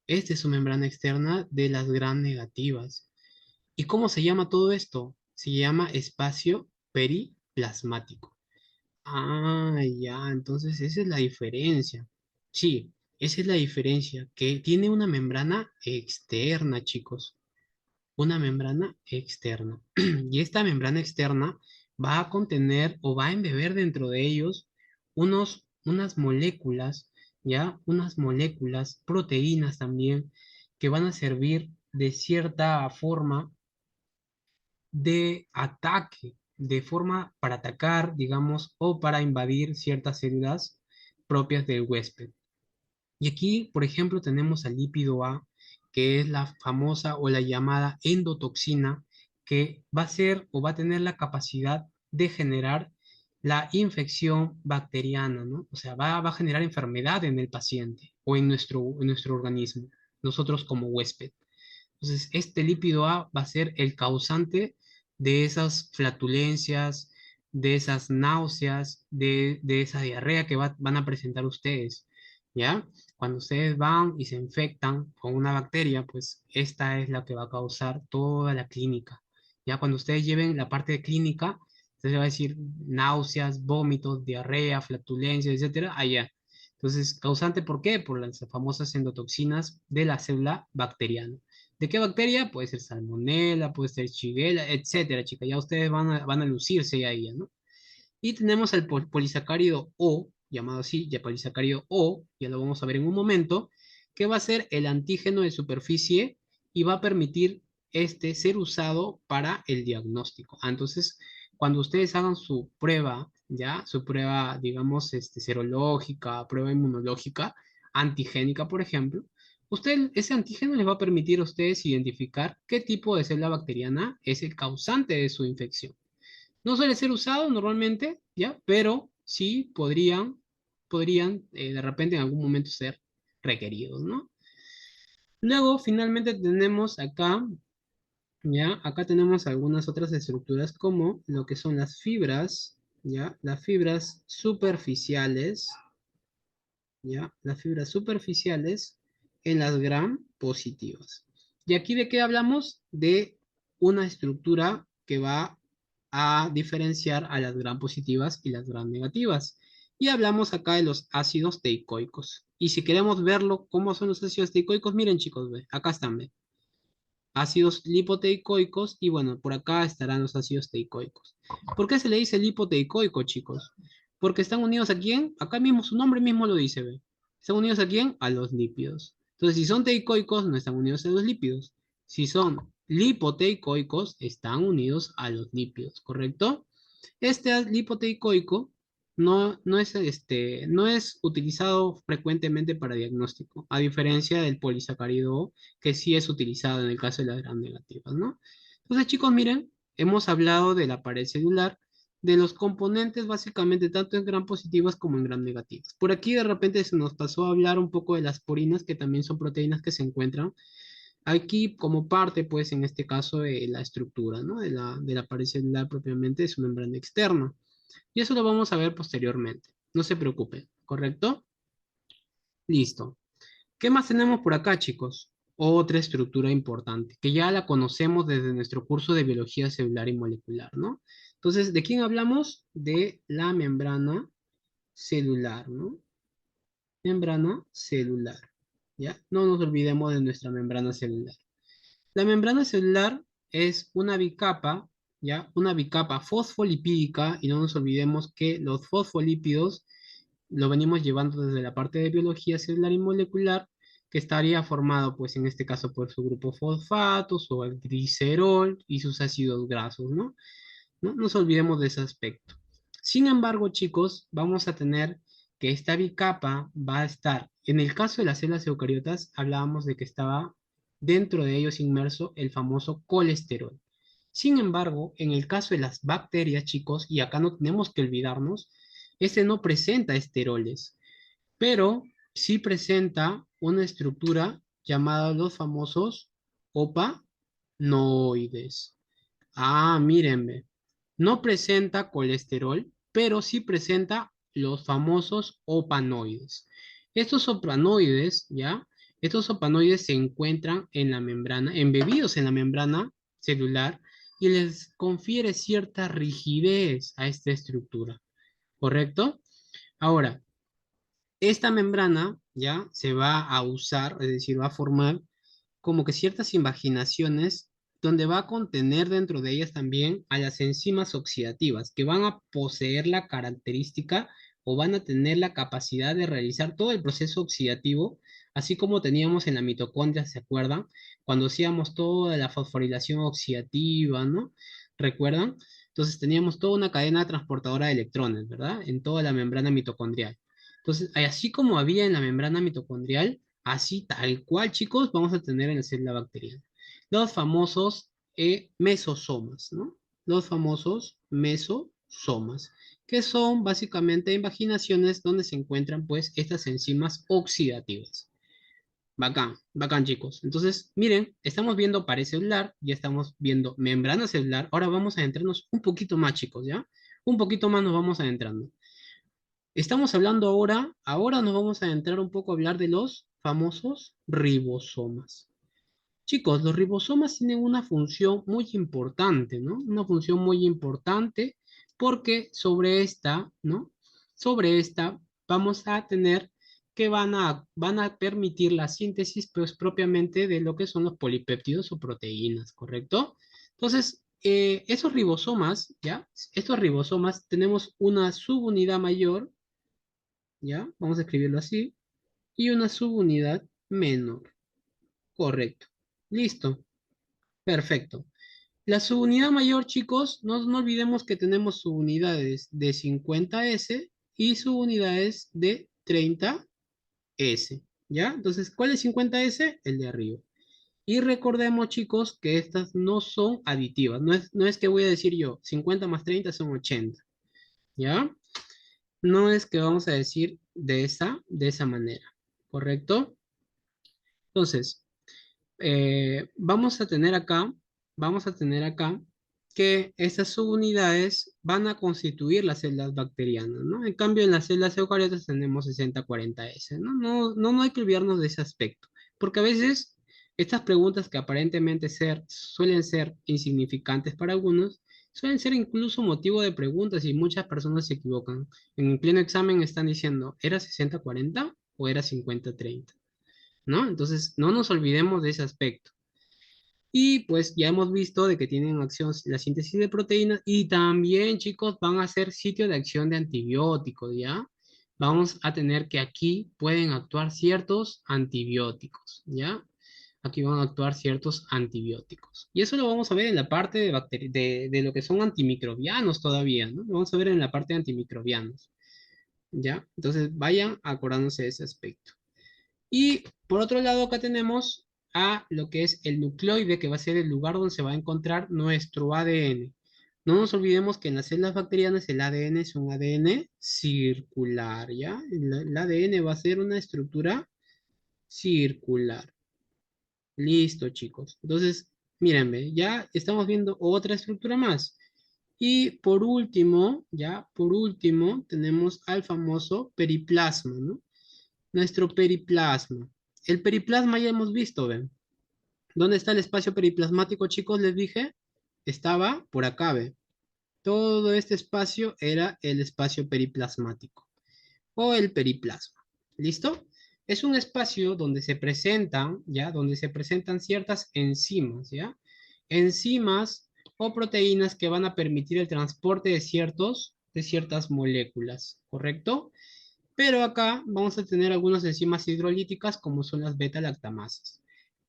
Esta es su membrana externa de las gram negativas. ¿Y cómo se llama todo esto? Se llama espacio periplasmático. Ah, ya, entonces esa es la diferencia. Sí, esa es la diferencia, que tiene una membrana externa, chicos. Una membrana externa. Y esta membrana externa va a contener o va a embeber dentro de ellos unas moléculas, ¿ya? Unas moléculas, proteínas también, que van a servir de cierta forma de ataque, de forma para atacar, digamos, o para invadir ciertas células propias del huésped. Y aquí, por ejemplo, tenemos al lípido A, que es la famosa o la llamada endotoxina, que va a ser o va a tener la capacidad de generar la infección bacteriana, ¿no? O sea, va a generar enfermedad en el paciente o en nuestro organismo, nosotros como huésped. Entonces, este lípido A va a ser el causante de esas flatulencias, de esas náuseas, de esa diarrea que van a presentar ustedes, ¿ya? Cuando ustedes van y se infectan con una bacteria, pues esta es la que va a causar toda la clínica. Ya cuando ustedes lleven la parte de clínica, se va a decir náuseas, vómitos, diarrea, flatulencia, etcétera, allá. Entonces, causante, ¿por qué? Por las famosas endotoxinas de la célula bacteriana. ¿De qué bacteria? Puede ser salmonela, puede ser shigella, etcétera, chicas. Ya ustedes van a lucirse ahí, ¿no? Y tenemos el polisacárido O, llamado así, ya polisacárido O, ya lo vamos a ver en un momento, que va a ser el antígeno de superficie y va a permitir ser usado para el diagnóstico. Ah, entonces, cuando ustedes hagan su prueba, ya, su prueba, digamos, serológica, prueba inmunológica, antigénica, por ejemplo, ese antígeno les va a permitir a ustedes identificar qué tipo de célula bacteriana es el causante de su infección. No suele ser usado normalmente, ¿ya? Pero sí podrían de repente en algún momento ser requeridos, ¿no? Luego, finalmente tenemos acá, ¿ya? Acá tenemos algunas otras estructuras como lo que son las fibras, ¿ya? Las fibras superficiales, ¿ya? Las fibras superficiales en las gram positivas. ¿Y aquí de qué hablamos? De una estructura que va a diferenciar a las gram positivas y las gram negativas. Y hablamos acá de los ácidos teicoicos. Y si queremos verlo, ¿cómo son los ácidos teicoicos? Miren chicos, ve, acá están, ve. Ácidos lipoteicoicos y bueno, por acá estarán los ácidos teicoicos. ¿Por qué se le dice lipoteicoico, chicos? Porque están unidos a quién? Acá mismo, su nombre mismo lo dice, ¿ve? ¿Están unidos a quién? A los lípidos. Entonces, si son teicoicos, no están unidos a los lípidos. Si son lipoteicoicos, están unidos a los lípidos, ¿correcto? Este lipoteicoico no es utilizado frecuentemente para diagnóstico, a diferencia del polisacárido O, que sí es utilizado en el caso de las gram negativas, ¿no? Entonces, chicos, miren, hemos hablado de la pared celular, de los componentes básicamente tanto en gram positivas como en gram negativas. Por aquí de repente se nos pasó a hablar un poco de las porinas, que también son proteínas que se encuentran aquí como parte, pues en este caso, de la estructura, ¿no? De la pared celular propiamente, de su membrana externa. Y eso lo vamos a ver posteriormente. No se preocupen, ¿correcto? Listo. ¿Qué más tenemos por acá, chicos? otra estructura importante, que ya la conocemos desde nuestro curso de biología celular y molecular, ¿no? Entonces, ¿de quién hablamos? De la membrana celular, ¿no? Membrana celular, ¿ya? No nos olvidemos de nuestra membrana celular. La membrana celular es una bicapa, ¿ya? Una bicapa fosfolipídica, y no nos olvidemos que los fosfolípidos lo venimos llevando desde la parte de biología celular y molecular, que estaría formado, pues en este caso, por su grupo fosfato, su glicerol y sus ácidos grasos, ¿no? No nos olvidemos de ese aspecto. Sin embargo, chicos, vamos a tener que esta bicapa va a estar, en el caso de las células eucariotas, hablábamos de que estaba dentro de ellos inmerso el famoso colesterol. Sin embargo, en el caso de las bacterias, chicos, y acá no tenemos que olvidarnos, este no presenta esteroles, pero sí presenta una estructura llamada los famosos opanoides. Ah, mírenme. No presenta colesterol, pero sí presenta los famosos opanoides. Estos opanoides, ¿ya? Estos opanoides se encuentran en la membrana, embebidos en la membrana celular y les confiere cierta rigidez a esta estructura, ¿correcto? Ahora, esta membrana, ¿ya? Se va a usar, es decir, va a formar como que ciertas invaginaciones donde va a contener dentro de ellas también a las enzimas oxidativas que van a poseer la característica o van a tener la capacidad de realizar todo el proceso oxidativo, así como teníamos en la mitocondria, ¿se acuerdan? Cuando hacíamos toda la fosforilación oxidativa, ¿no? ¿Recuerdan? Entonces teníamos toda una cadena transportadora de electrones, ¿verdad? En toda la membrana mitocondrial. Entonces, así como había en la membrana mitocondrial, así tal cual, chicos, vamos a tener en la célula bacteriana. Los famosos mesosomas, ¿no? Los famosos mesosomas, que son básicamente invaginaciones donde se encuentran, pues, estas enzimas oxidativas. Bacán, bacán, chicos. Entonces, miren, estamos viendo pared celular, ya estamos viendo membrana celular. Ahora vamos a adentrarnos un poquito más, chicos, ¿ya? Un poquito más nos vamos adentrando. Estamos hablando ahora nos vamos a entrar un poco a hablar de los famosos ribosomas. Chicos, los ribosomas tienen una función muy importante, ¿no? Una función muy importante porque sobre esta, ¿no? Sobre esta vamos a tener que van a permitir la síntesis, pues, propiamente de lo que son los polipéptidos o proteínas, ¿correcto? Entonces, esos ribosomas, ¿ya? Estos ribosomas tenemos una subunidad mayor, ¿ya? Vamos a escribirlo así, y una subunidad menor. Correcto. Listo. Perfecto. La subunidad mayor, chicos, no olvidemos que tenemos subunidades de 50S y subunidades de 30S, ¿ya? Entonces, ¿cuál es 50S? El de arriba. Y recordemos, chicos, que estas no son aditivas. No es que voy a decir yo, 50 más 30 son 80, ¿ya? No es que vamos a decir de esa manera, ¿correcto? Entonces, vamos a tener acá que estas subunidades van a constituir las células bacterianas, ¿no? En cambio, en las células eucariotas tenemos 60-40S, ¿no? No hay que olvidarnos de ese aspecto, porque a veces estas preguntas que aparentemente suelen ser insignificantes para algunos, suelen ser incluso motivo de preguntas y muchas personas se equivocan. En el pleno examen están diciendo, ¿era 60-40 o era 50-30? ¿No? Entonces, no nos olvidemos de ese aspecto. Y pues ya hemos visto de que tienen acción la síntesis de proteínas y también, chicos, van a ser sitio de acción de antibióticos, ¿ya? Vamos a tener que aquí pueden actuar ciertos antibióticos, ¿ya? Aquí van a actuar ciertos antibióticos. Y eso lo vamos a ver en la parte de lo que son antimicrobianos todavía, ¿no? Lo vamos a ver en la parte de antimicrobianos, ¿ya? Entonces vayan acordándose de ese aspecto. Y por otro lado, acá tenemos a lo que es el nucleoide, que va a ser el lugar donde se va a encontrar nuestro ADN. No nos olvidemos que en las células bacterianas el ADN es un ADN circular, ¿ya? El ADN va a ser una estructura circular. Listo, chicos. Entonces, mírenme, ya estamos viendo otra estructura más. Y por último, ya, por último, tenemos al famoso periplasma, ¿no? Nuestro periplasma. El periplasma ya hemos visto, ¿ven? ¿Dónde está el espacio periplasmático, chicos? Les dije, estaba por acá, ¿ve? Todo este espacio era el espacio periplasmático o el periplasma. ¿Listo? Es un espacio donde se presentan, ¿ya? Donde se presentan ciertas enzimas, ¿ya? Enzimas o proteínas que van a permitir el transporte de ciertas moléculas, ¿correcto? Pero acá vamos a tener algunas enzimas hidrolíticas como son las beta-lactamasas.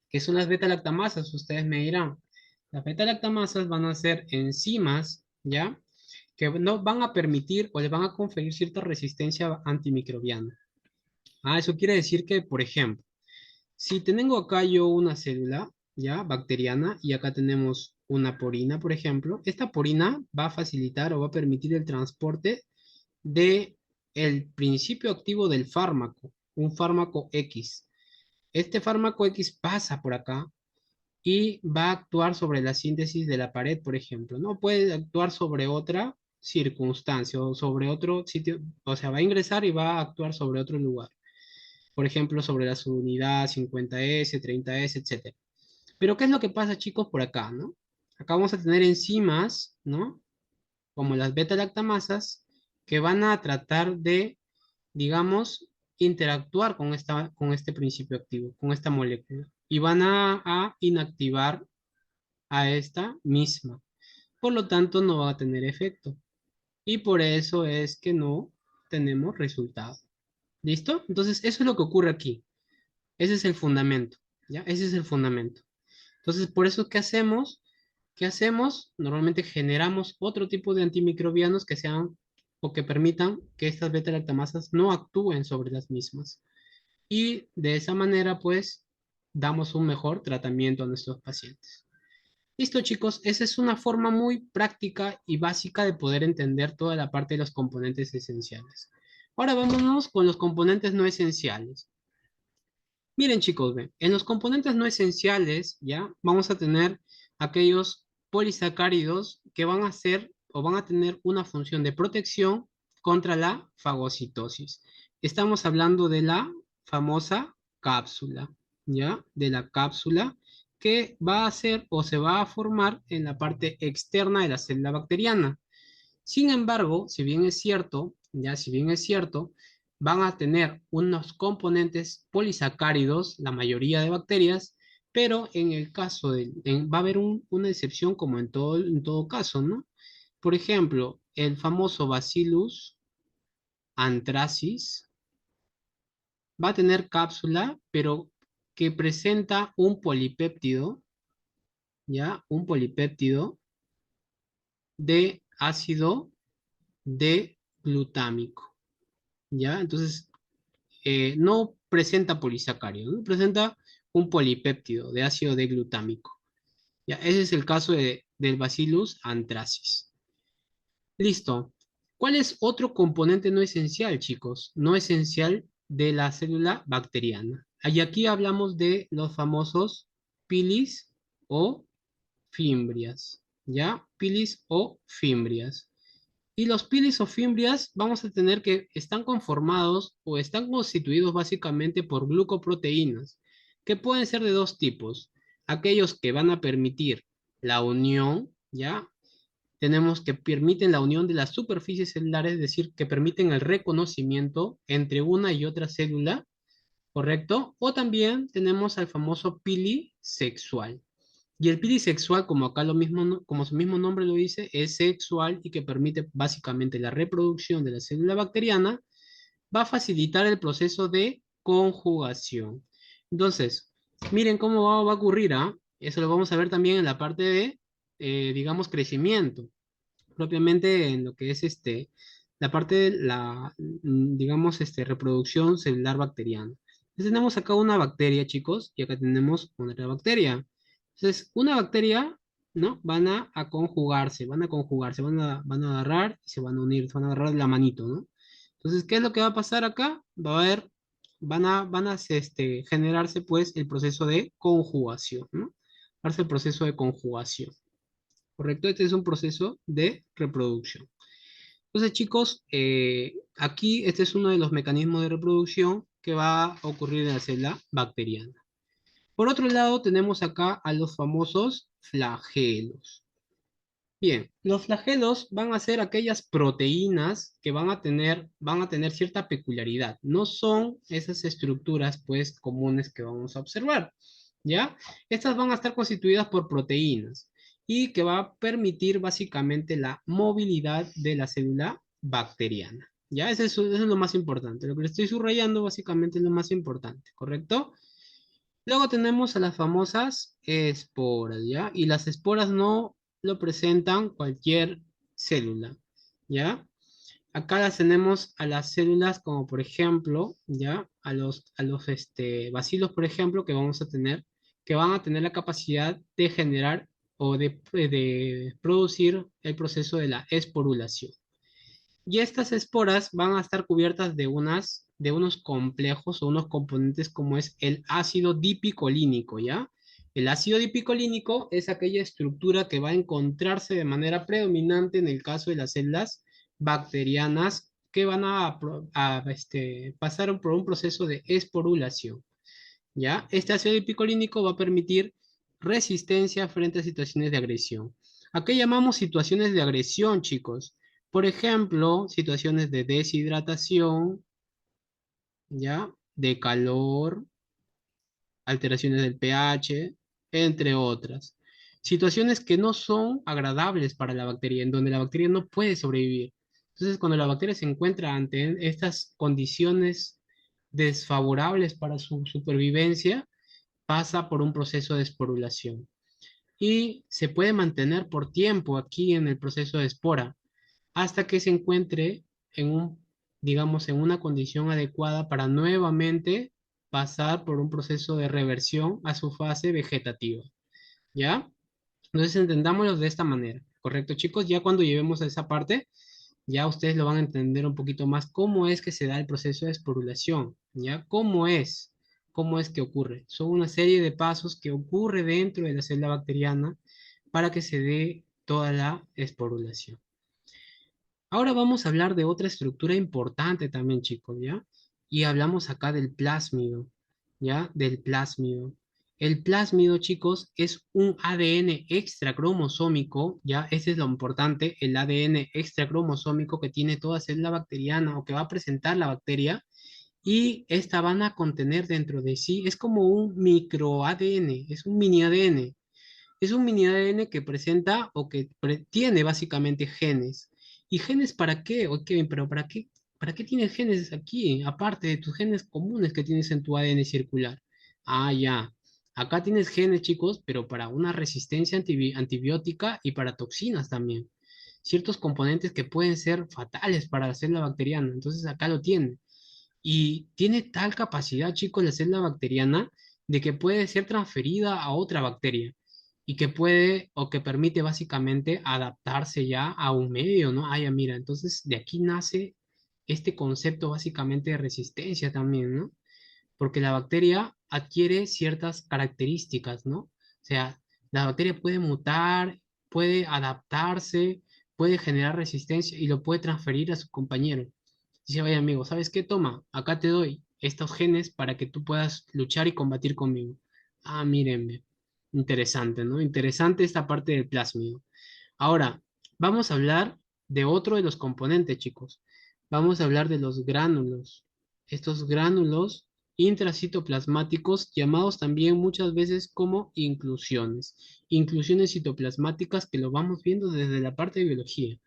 ¿Qué son las beta-lactamasas? Ustedes me dirán. Las beta-lactamasas van a ser enzimas, ¿ya? Que no van a permitir o le van a conferir cierta resistencia antimicrobiana. Eso quiere decir que, por ejemplo, si tengo acá yo una célula, ¿ya? Bacteriana, y acá tenemos una porina, por ejemplo, esta porina va a facilitar o va a permitir el transporte de el principio activo del fármaco, un fármaco X. Este fármaco X pasa por acá y va a actuar sobre la síntesis de la pared, por ejemplo, ¿no? Puede actuar sobre otra circunstancia o sobre otro sitio, o sea, va a ingresar y va a actuar sobre otro lugar, por ejemplo, sobre la subunidad 50S, 30S, etcétera. Pero ¿qué es lo que pasa, chicos, por acá, ¿no? Acá vamos a tener enzimas, ¿no? Como las beta-lactamasas, que van a tratar de, digamos, interactuar con este principio activo, con esta molécula, y van a inactivar a esta misma. Por lo tanto, no va a tener efecto. Y por eso es que no tenemos resultado. ¿Listo? Entonces, eso es lo que ocurre aquí. Ese es el fundamento. ¿Ya? Ese es el fundamento. Entonces, por eso, ¿qué hacemos? ¿Qué hacemos? Normalmente generamos otro tipo de antimicrobianos que sean o que permitan que estas beta-lactamasas no actúen sobre las mismas. Y de esa manera, pues, damos un mejor tratamiento a nuestros pacientes. Listo, chicos, esa es una forma muy práctica y básica de poder entender toda la parte de los componentes esenciales. Ahora vámonos con los componentes no esenciales. Miren, chicos, ven, en los componentes no esenciales, ¿ya? Vamos a tener aquellos polisacáridos que van a ser o van a tener una función de protección contra la fagocitosis. Estamos hablando de la famosa cápsula, ¿ya? De la cápsula que va a ser o se va a formar en la parte externa de la célula bacteriana. Sin embargo, si bien es cierto, ya si bien es cierto, van a tener unos componentes polisacáridos, la mayoría de bacterias, pero en el caso va a haber una excepción como en todo caso, ¿no? Por ejemplo, el famoso Bacillus anthracis va a tener cápsula, pero que presenta un polipéptido, ¿ya? Un polipéptido de ácido de glutámico. ¿Ya? Entonces, no presenta polisacárido, ¿no? Presenta un polipéptido de ácido D-glutámico. ¿Ya? Ese es el caso del Bacillus anthracis. Listo. ¿Cuál es otro componente no esencial, chicos? No esencial de la célula bacteriana. Y aquí hablamos de los famosos pilis o fimbrias, ¿ya? Pilis o fimbrias. Y los pilis o fimbrias vamos a tener que están conformados o están constituidos básicamente por glucoproteínas, que pueden ser de dos tipos. Aquellos que van a permitir la unión, ¿ya? Tenemos que permiten la unión de las superficies celulares, es decir, que permiten el reconocimiento entre una y otra célula, ¿correcto? O también tenemos al famoso pili sexual. Y el pirisexual, como acá lo mismo, como su mismo nombre lo dice, es sexual y que permite básicamente la reproducción de la célula bacteriana, va a facilitar el proceso de conjugación. Entonces, miren cómo va a ocurrir, ¿ah? Eso lo vamos a ver también en la parte de, digamos, crecimiento, propiamente en lo que es la parte de la, digamos, reproducción celular bacteriana. Entonces tenemos acá una bacteria, chicos, y acá tenemos otra bacteria. Entonces, una bacteria, ¿no? Van a conjugarse, van a agarrar y se van a unir, se van a agarrar de la manito, ¿no? Entonces, ¿qué es lo que va a pasar acá? Va a haber, van a generarse, pues, el proceso de conjugación, ¿no? Darse el proceso de conjugación. ¿Correcto? Este es un proceso de reproducción. Entonces, chicos, aquí este es uno de los mecanismos de reproducción que va a ocurrir en la célula bacteriana. Por otro lado, tenemos acá a los famosos flagelos. Bien, los flagelos van a ser aquellas proteínas que van a tener cierta peculiaridad. No son esas estructuras, pues, comunes que vamos a observar, ¿ya? Estas van a estar constituidas por proteínas y que va a permitir básicamente la movilidad de la célula bacteriana, ¿ya? Eso es lo más importante. Lo que le estoy subrayando básicamente es lo más importante, ¿correcto? Luego tenemos a las famosas esporas, ¿ya? Y las esporas no lo presentan cualquier célula, ¿ya? Acá las tenemos a las células como por ejemplo, ¿ya? A los bacilos, por ejemplo, que van a tener la capacidad de generar o de producir el proceso de la esporulación. Y estas esporas van a estar cubiertas de unos complejos o unos componentes como es el ácido dipicolínico, ¿ya? El ácido dipicolínico es aquella estructura que va a encontrarse de manera predominante en el caso de las células bacterianas que van a pasar por un proceso de esporulación, ¿ya? Este ácido dipicolínico va a permitir resistencia frente a situaciones de agresión. ¿A qué llamamos situaciones de agresión, chicos? Por ejemplo, situaciones de deshidratación, ¿ya? De calor, alteraciones del pH, entre otras. Situaciones que no son agradables para la bacteria, en donde la bacteria no puede sobrevivir. Entonces, cuando la bacteria se encuentra ante estas condiciones desfavorables para su supervivencia, pasa por un proceso de esporulación y se puede mantener por tiempo aquí en el proceso de espora hasta que se encuentre digamos, en una condición adecuada para nuevamente pasar por un proceso de reversión a su fase vegetativa, ¿ya? Entonces entendámoslo de esta manera, ¿correcto, chicos? Ya cuando lleguemos a esa parte, ya ustedes lo van a entender un poquito más cómo es que se da el proceso de esporulación, ¿ya? ¿Cómo es que ocurre? Son una serie de pasos que ocurre dentro de la célula bacteriana para que se dé toda la esporulación. Ahora vamos a hablar de otra estructura importante también, chicos, ¿ya? Y hablamos acá del plásmido, ¿ya? Del plásmido. El plásmido, chicos, es un ADN extracromosómico, ¿ya? Ese es lo importante, el ADN extracromosómico que tiene toda célula bacteriana o que va a presentar la bacteria y esta van a contener dentro de sí, es como un micro ADN, es un mini ADN. Es un mini ADN que presenta o que tiene básicamente genes. ¿Y genes para qué? Ok, pero ¿para qué tienes genes aquí? Aparte de tus genes comunes que tienes en tu ADN circular. Ah, ya. Acá tienes genes, chicos, pero para una resistencia antibiótica y para toxinas también. Ciertos componentes que pueden ser fatales para la célula bacteriana. Entonces acá lo tiene. Y tiene tal capacidad, chicos, la célula bacteriana de que puede ser transferida a otra bacteria y que puede o que permite básicamente adaptarse ya a un medio, ¿no? Ah, ya mira, entonces de aquí nace este concepto básicamente de resistencia también, ¿no? Porque la bacteria adquiere ciertas características, ¿no? O sea, la bacteria puede mutar, puede adaptarse, puede generar resistencia y lo puede transferir a su compañero. Dice, oye amigo, ¿sabes qué? Toma, acá te doy estos genes para que tú puedas luchar y combatir conmigo. Ah, mírenme. Interesante, ¿no? Interesante esta parte del plásmido. Ahora, vamos a hablar de otro de los componentes, chicos. Vamos a hablar de los gránulos. Estos gránulos intracitoplasmáticos, llamados también muchas veces como inclusiones. Inclusiones citoplasmáticas que lo vamos viendo desde la parte de biología.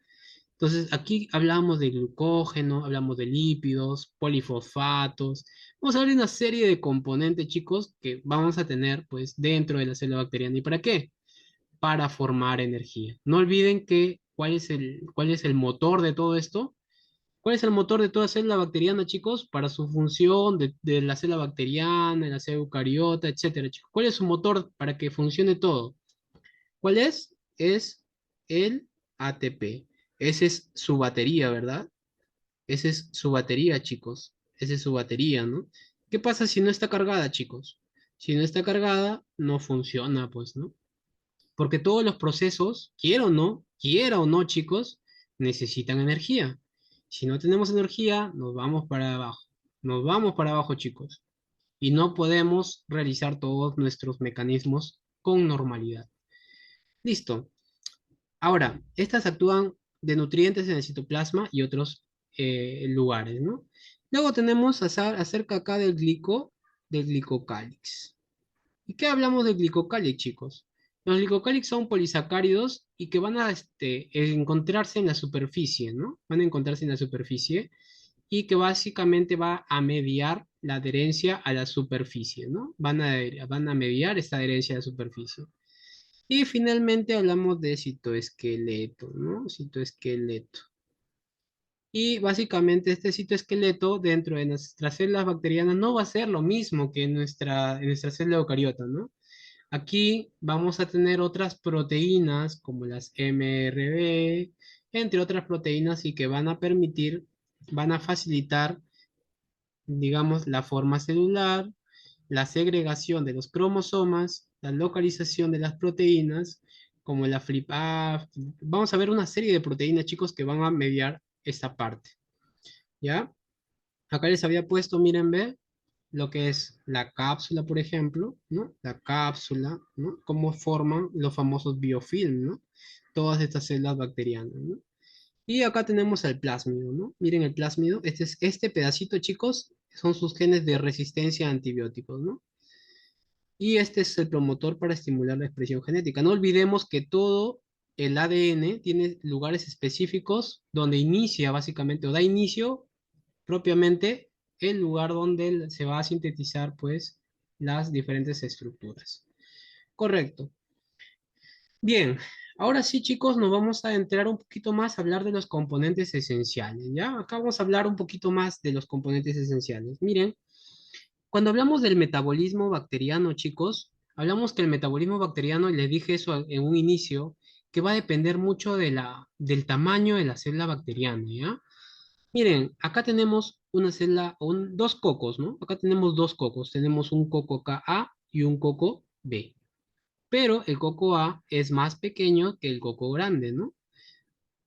Entonces, aquí hablamos de glucógeno, hablamos de lípidos, polifosfatos. Vamos a hablar de una serie de componentes, chicos, que vamos a tener pues dentro de la célula bacteriana. ¿Y para qué? Para formar energía. No olviden que cuál es el motor de todo esto. ¿Cuál es el motor de toda célula bacteriana, chicos? Para su función de la célula bacteriana, de la célula eucariota, etcétera, chicos. ¿Cuál es su motor para que funcione todo? ¿Cuál es? Es el ATP. Esa es su batería, ¿verdad? Esa es su batería, chicos. Esa es su batería, ¿no? ¿Qué pasa si no está cargada, chicos? Si no está cargada, no funciona, pues, ¿no? Porque todos los procesos, quiera o no, chicos, necesitan energía. Si no tenemos energía, nos vamos para abajo. Nos vamos para abajo, chicos. y no podemos realizar todos nuestros mecanismos con normalidad. Listo. Ahora, estas actúan de nutrientes en el citoplasma y otros lugares, ¿no? Luego tenemos acerca acá del glicocálix. ¿Y qué hablamos del glicocálix, chicos? Los glicocálix son polisacáridos y que van a encontrarse en la superficie, ¿no? Van a encontrarse en la superficie y que básicamente va a mediar la adherencia a la superficie, ¿no? Van a mediar esta adherencia a la superficie. Y finalmente hablamos de citoesqueleto, ¿no? Citoesqueleto. Y básicamente este citoesqueleto dentro de nuestras células bacterianas no va a ser lo mismo que en nuestra célula eucariota, ¿no? Aquí vamos a tener otras proteínas como las mRB, entre otras proteínas y que van a permitir, van a facilitar, digamos, la forma celular, la segregación de los cromosomas, la localización de las proteínas, como la FLIP-A. Vamos a ver una serie de proteínas, chicos, que van a mediar esta parte, ¿ya? Acá les había puesto, miren, ve, lo que es la cápsula, por ejemplo, ¿no? La cápsula, ¿no? Cómo forman los famosos biofilm, ¿no? Todas estas células bacterianas, ¿no? Y acá tenemos el plásmido, ¿no? Miren el plásmido, este pedacito, chicos, son sus genes de resistencia a antibióticos, ¿no? Y este es el promotor para estimular la expresión genética. No olvidemos que todo el ADN tiene lugares específicos donde inicia básicamente, o da inicio propiamente el lugar donde se va a sintetizar, pues, las diferentes estructuras. Correcto. Bien, ahora sí, chicos, nos vamos a entrar un poquito más a hablar de los componentes esenciales, ¿ya? Acá vamos a hablar un poquito más de los componentes esenciales. Miren, cuando hablamos del metabolismo bacteriano, chicos, hablamos que el metabolismo bacteriano, y les dije eso en un inicio, que va a depender mucho del tamaño de la célula bacteriana, ¿ya? Miren, acá tenemos una célula, dos cocos, ¿no? Acá tenemos dos cocos, tenemos un coco acá A y un coco B. Pero el coco A es más pequeño que el coco grande, ¿no?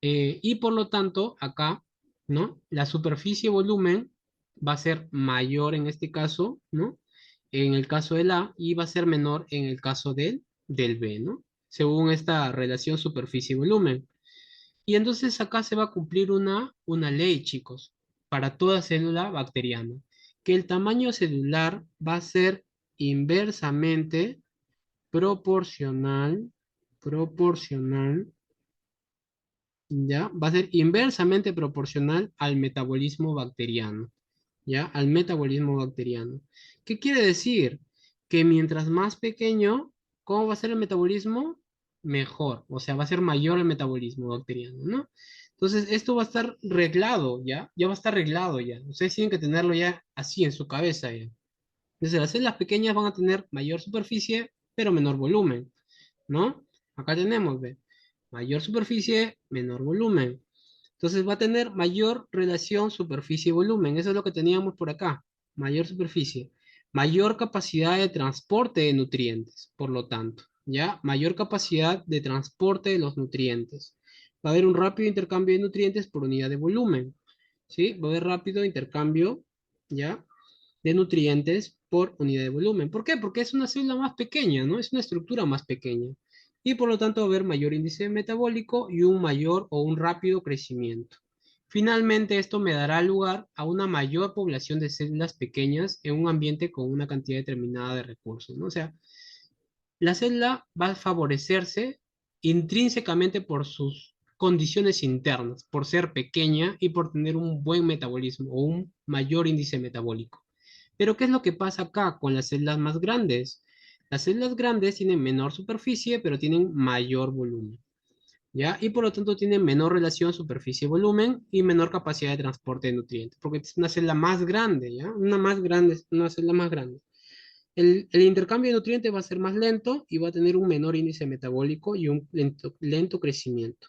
Y por lo tanto, acá, ¿no? La superficie volumen va a ser mayor en este caso, ¿no? En el caso del A y va a ser menor en el caso del B, ¿no? Según esta relación superficie-volumen. Y entonces acá se va a cumplir una ley, chicos, para toda célula bacteriana, que el tamaño celular va a ser inversamente proporcional, ¿ya? Va a ser inversamente proporcional al metabolismo bacteriano, ¿ya? Al metabolismo bacteriano. ¿Qué quiere decir? Que mientras más pequeño, ¿cómo va a ser el metabolismo? Mejor, o sea, va a ser mayor el metabolismo bacteriano, ¿no? Entonces, esto va a estar reglado, ¿ya? Ya va a estar reglado ya. Ustedes tienen que tenerlo ya así en su cabeza, ya. Entonces, las células pequeñas van a tener mayor superficie, pero menor volumen, ¿no? Acá tenemos, ¿ve? Mayor superficie, menor volumen. Entonces va a tener mayor relación superficie-volumen. Eso es lo que teníamos por acá. Mayor superficie. Mayor capacidad de transporte de nutrientes, por lo tanto. ¿Ya? Mayor capacidad de transporte de los nutrientes. Va a haber un rápido intercambio de nutrientes por unidad de volumen. ¿Sí? Va a haber rápido intercambio, ¿ya? De nutrientes por unidad de volumen. ¿Por qué? Porque es una célula más pequeña, ¿no? Es una estructura más pequeña. Y por lo tanto va a haber mayor índice metabólico y un mayor o un rápido crecimiento. Finalmente, esto me dará lugar a una mayor población de células pequeñas en un ambiente con una cantidad determinada de recursos, ¿no? O sea, la célula va a favorecerse intrínsecamente por sus condiciones internas, por ser pequeña y por tener un buen metabolismo o un mayor índice metabólico. Pero ¿qué es lo que pasa acá con las células más grandes? Las células grandes tienen menor superficie, pero tienen mayor volumen, ¿ya? Y por lo tanto tienen menor relación superficie-volumen y menor capacidad de transporte de nutrientes, porque es una célula más grande, ¿ya? Una más grande, una célula más grande. El intercambio de nutrientes va a ser más lento y va a tener un menor índice metabólico y un lento crecimiento.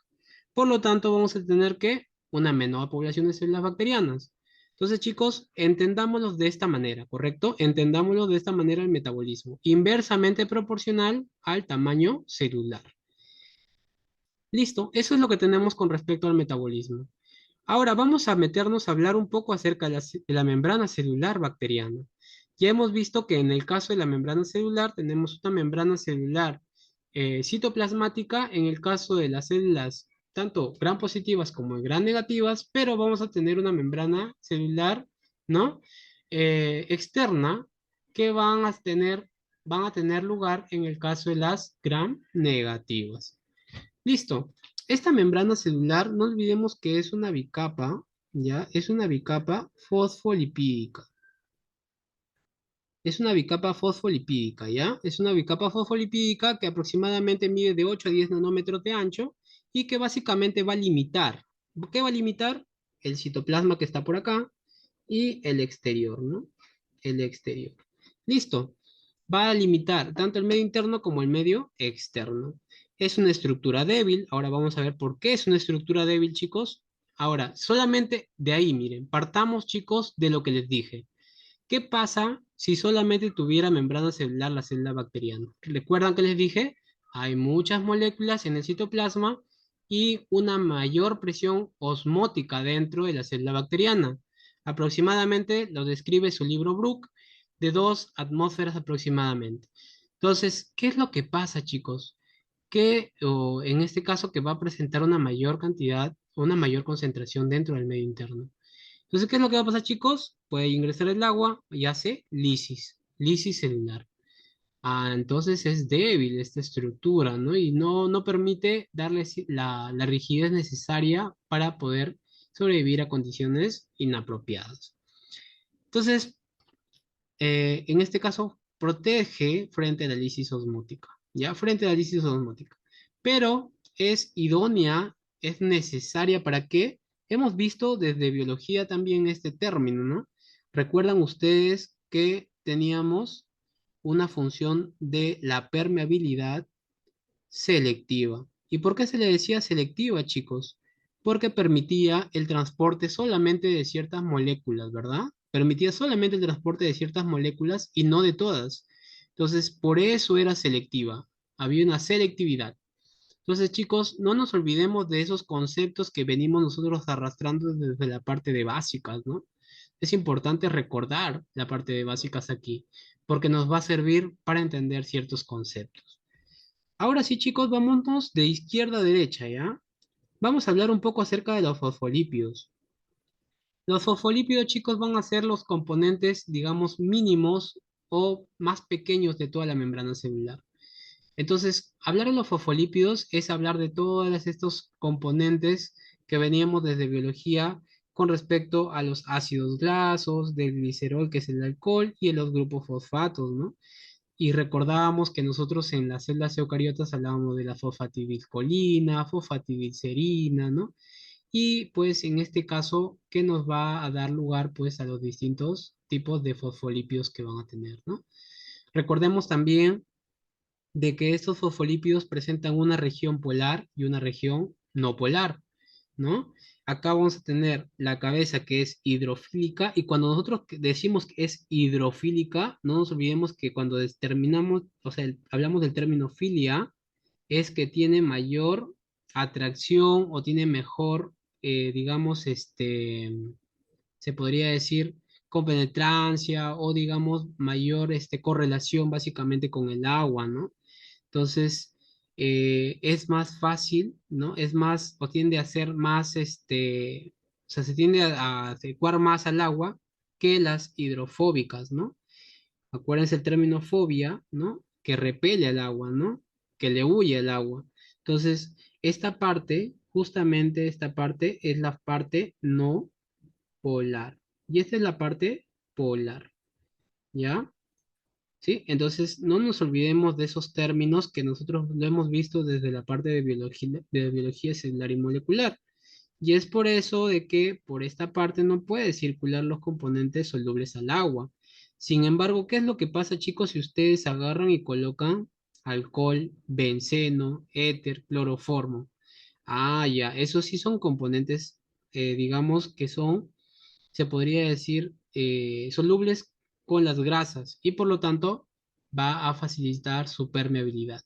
Por lo tanto, vamos a tener que una menor población de células bacterianas. Entonces, chicos, entendámoslo de esta manera, ¿correcto? Entendámoslo de esta manera el metabolismo, inversamente proporcional al tamaño celular. Listo, eso es lo que tenemos con respecto al metabolismo. Ahora vamos a meternos a hablar un poco acerca de la membrana celular bacteriana. Ya hemos visto que en el caso de la membrana celular tenemos una membrana celular citoplasmática en el caso de las células tanto gram positivas como gram negativas, pero vamos a tener una membrana celular, ¿no? Externa que van a tener lugar en el caso de las gram negativas. Listo. Esta membrana celular, no olvidemos que es una bicapa, ¿ya? Es una bicapa fosfolipídica. Es una bicapa fosfolipídica, ¿ya? Es una bicapa fosfolipídica que aproximadamente mide de 8 a 10 nanómetros de ancho y que básicamente va a limitar. ¿Qué va a limitar? El citoplasma que está por acá y el exterior, ¿no? El exterior. Listo. Va a limitar tanto el medio interno como el medio externo. Es una estructura débil. Ahora vamos a ver por qué es una estructura débil, chicos. Ahora, solamente de ahí, miren, partamos, chicos, de lo que les dije. ¿Qué pasa si solamente tuviera membrana celular la célula bacteriana? ¿Recuerdan que les dije? Hay muchas moléculas en el citoplasma y una mayor presión osmótica dentro de la célula bacteriana. Aproximadamente, lo describe su libro Brook, de 2 atmósferas aproximadamente. Entonces, ¿qué es lo que pasa, chicos? Que en este caso que va a presentar una mayor cantidad, una mayor concentración dentro del medio interno. Entonces, ¿qué es lo que va a pasar, chicos? Puede ingresar el agua y hace lisis celular. Entonces es débil esta estructura, ¿no? Y no permite darle la rigidez necesaria para poder sobrevivir a condiciones inapropiadas. Entonces, en este caso, protege frente a la lisis osmótica, ¿ya? Frente a la lisis osmótica. Pero es idónea, es necesaria para qué. Hemos visto desde biología también este término, ¿no? Recuerdan ustedes que teníamos una función de la permeabilidad selectiva. ¿Y por qué se le decía selectiva, chicos? Porque permitía el transporte solamente de ciertas moléculas, ¿verdad? Permitía solamente el transporte de ciertas moléculas y no de todas. Entonces, por eso era selectiva. Había una selectividad. Entonces, chicos, no nos olvidemos de esos conceptos que venimos nosotros arrastrando desde la parte de básicas, ¿no? Es importante recordar la parte de básicas aquí, porque nos va a servir para entender ciertos conceptos. Ahora sí, chicos, vámonos de izquierda a derecha, ¿ya? Vamos a hablar un poco acerca de los fosfolípidos. Los fosfolípidos, chicos, van a ser los componentes, digamos, mínimos o más pequeños de toda la membrana celular. Entonces, hablar de los fosfolípidos es hablar de todos estos componentes que veníamos desde biología con respecto a los ácidos grasos, del glicerol, que es el alcohol, y de los grupos fosfatos, ¿no? Y recordábamos que nosotros en las células eucariotas hablábamos de la fosfatidilcolina, fosfatidilcerina, ¿no? Y pues en este caso, ¿qué nos va a dar lugar pues a los distintos tipos de fosfolípidos que van a tener, ¿no? Recordemos también de que estos fosfolípidos presentan una región polar y una región no polar, ¿no? Acá vamos a tener la cabeza que es hidrofílica y cuando nosotros decimos que es hidrofílica, no nos olvidemos que cuando determinamos, o sea, hablamos del término filia, es que tiene mayor atracción o tiene mejor, digamos, se podría decir, compenetrancia o, digamos, mayor correlación básicamente con el agua, ¿no? Entonces, es más fácil, ¿no? Es más, o tiende a ser más, o sea, se tiende a adecuar más al agua que las hidrofóbicas, ¿no? Acuérdense el término fobia, ¿no? Que repele al agua, ¿no? Que le huye al agua. Entonces, esta parte, justamente esta parte, es la parte no polar. Y esta es la parte polar, ¿ya? ¿Sí? Entonces, no nos olvidemos de esos términos que nosotros lo hemos visto desde la parte de biología celular y molecular. Y es por eso de que por esta parte no puede circular los componentes solubles al agua. Sin embargo, ¿qué es lo que pasa, chicos, si ustedes agarran y colocan alcohol, benceno, éter, cloroformo? Ya, esos sí son componentes, digamos, que son, se podría decir, solubles con las grasas y por lo tanto va a facilitar su permeabilidad.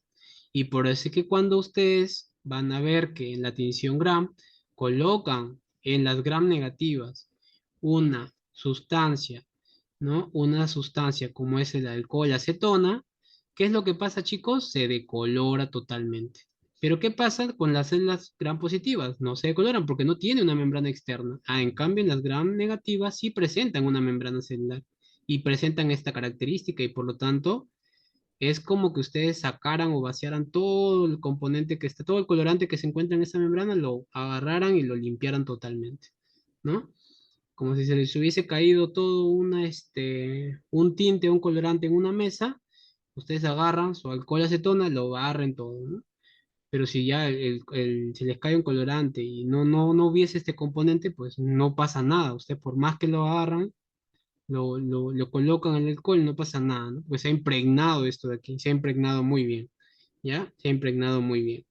Y por eso es que cuando ustedes van a ver que en la tinción gram colocan en las gram negativas una sustancia ¿no? Una sustancia como es el alcohol acetona. ¿Qué es lo que pasa, chicos? Se decolora totalmente. Pero ¿qué pasa con las células gram positivas? No se decoloran porque no tiene una membrana externa. Ah, en cambio, en las gram negativas sí presentan una membrana celular y presentan esta característica y por lo tanto es como que ustedes sacaran o vaciaran todo el componente que está, todo el colorante que se encuentra en esa membrana, lo agarraran y lo limpiaran totalmente, ¿no? Como si se les hubiese caído todo un tinte, un colorante en una mesa, ustedes agarran su alcohol acetona, lo barren todo, ¿no? Pero si ya se les cae un colorante y no hubiese este componente, pues no pasa nada. Usted por más que lo agarran, lo colocan en el alcohol, no pasa nada, ¿no? Pues se ha impregnado esto de aquí, se ha impregnado muy bien, ¿ya? Se ha impregnado muy bien.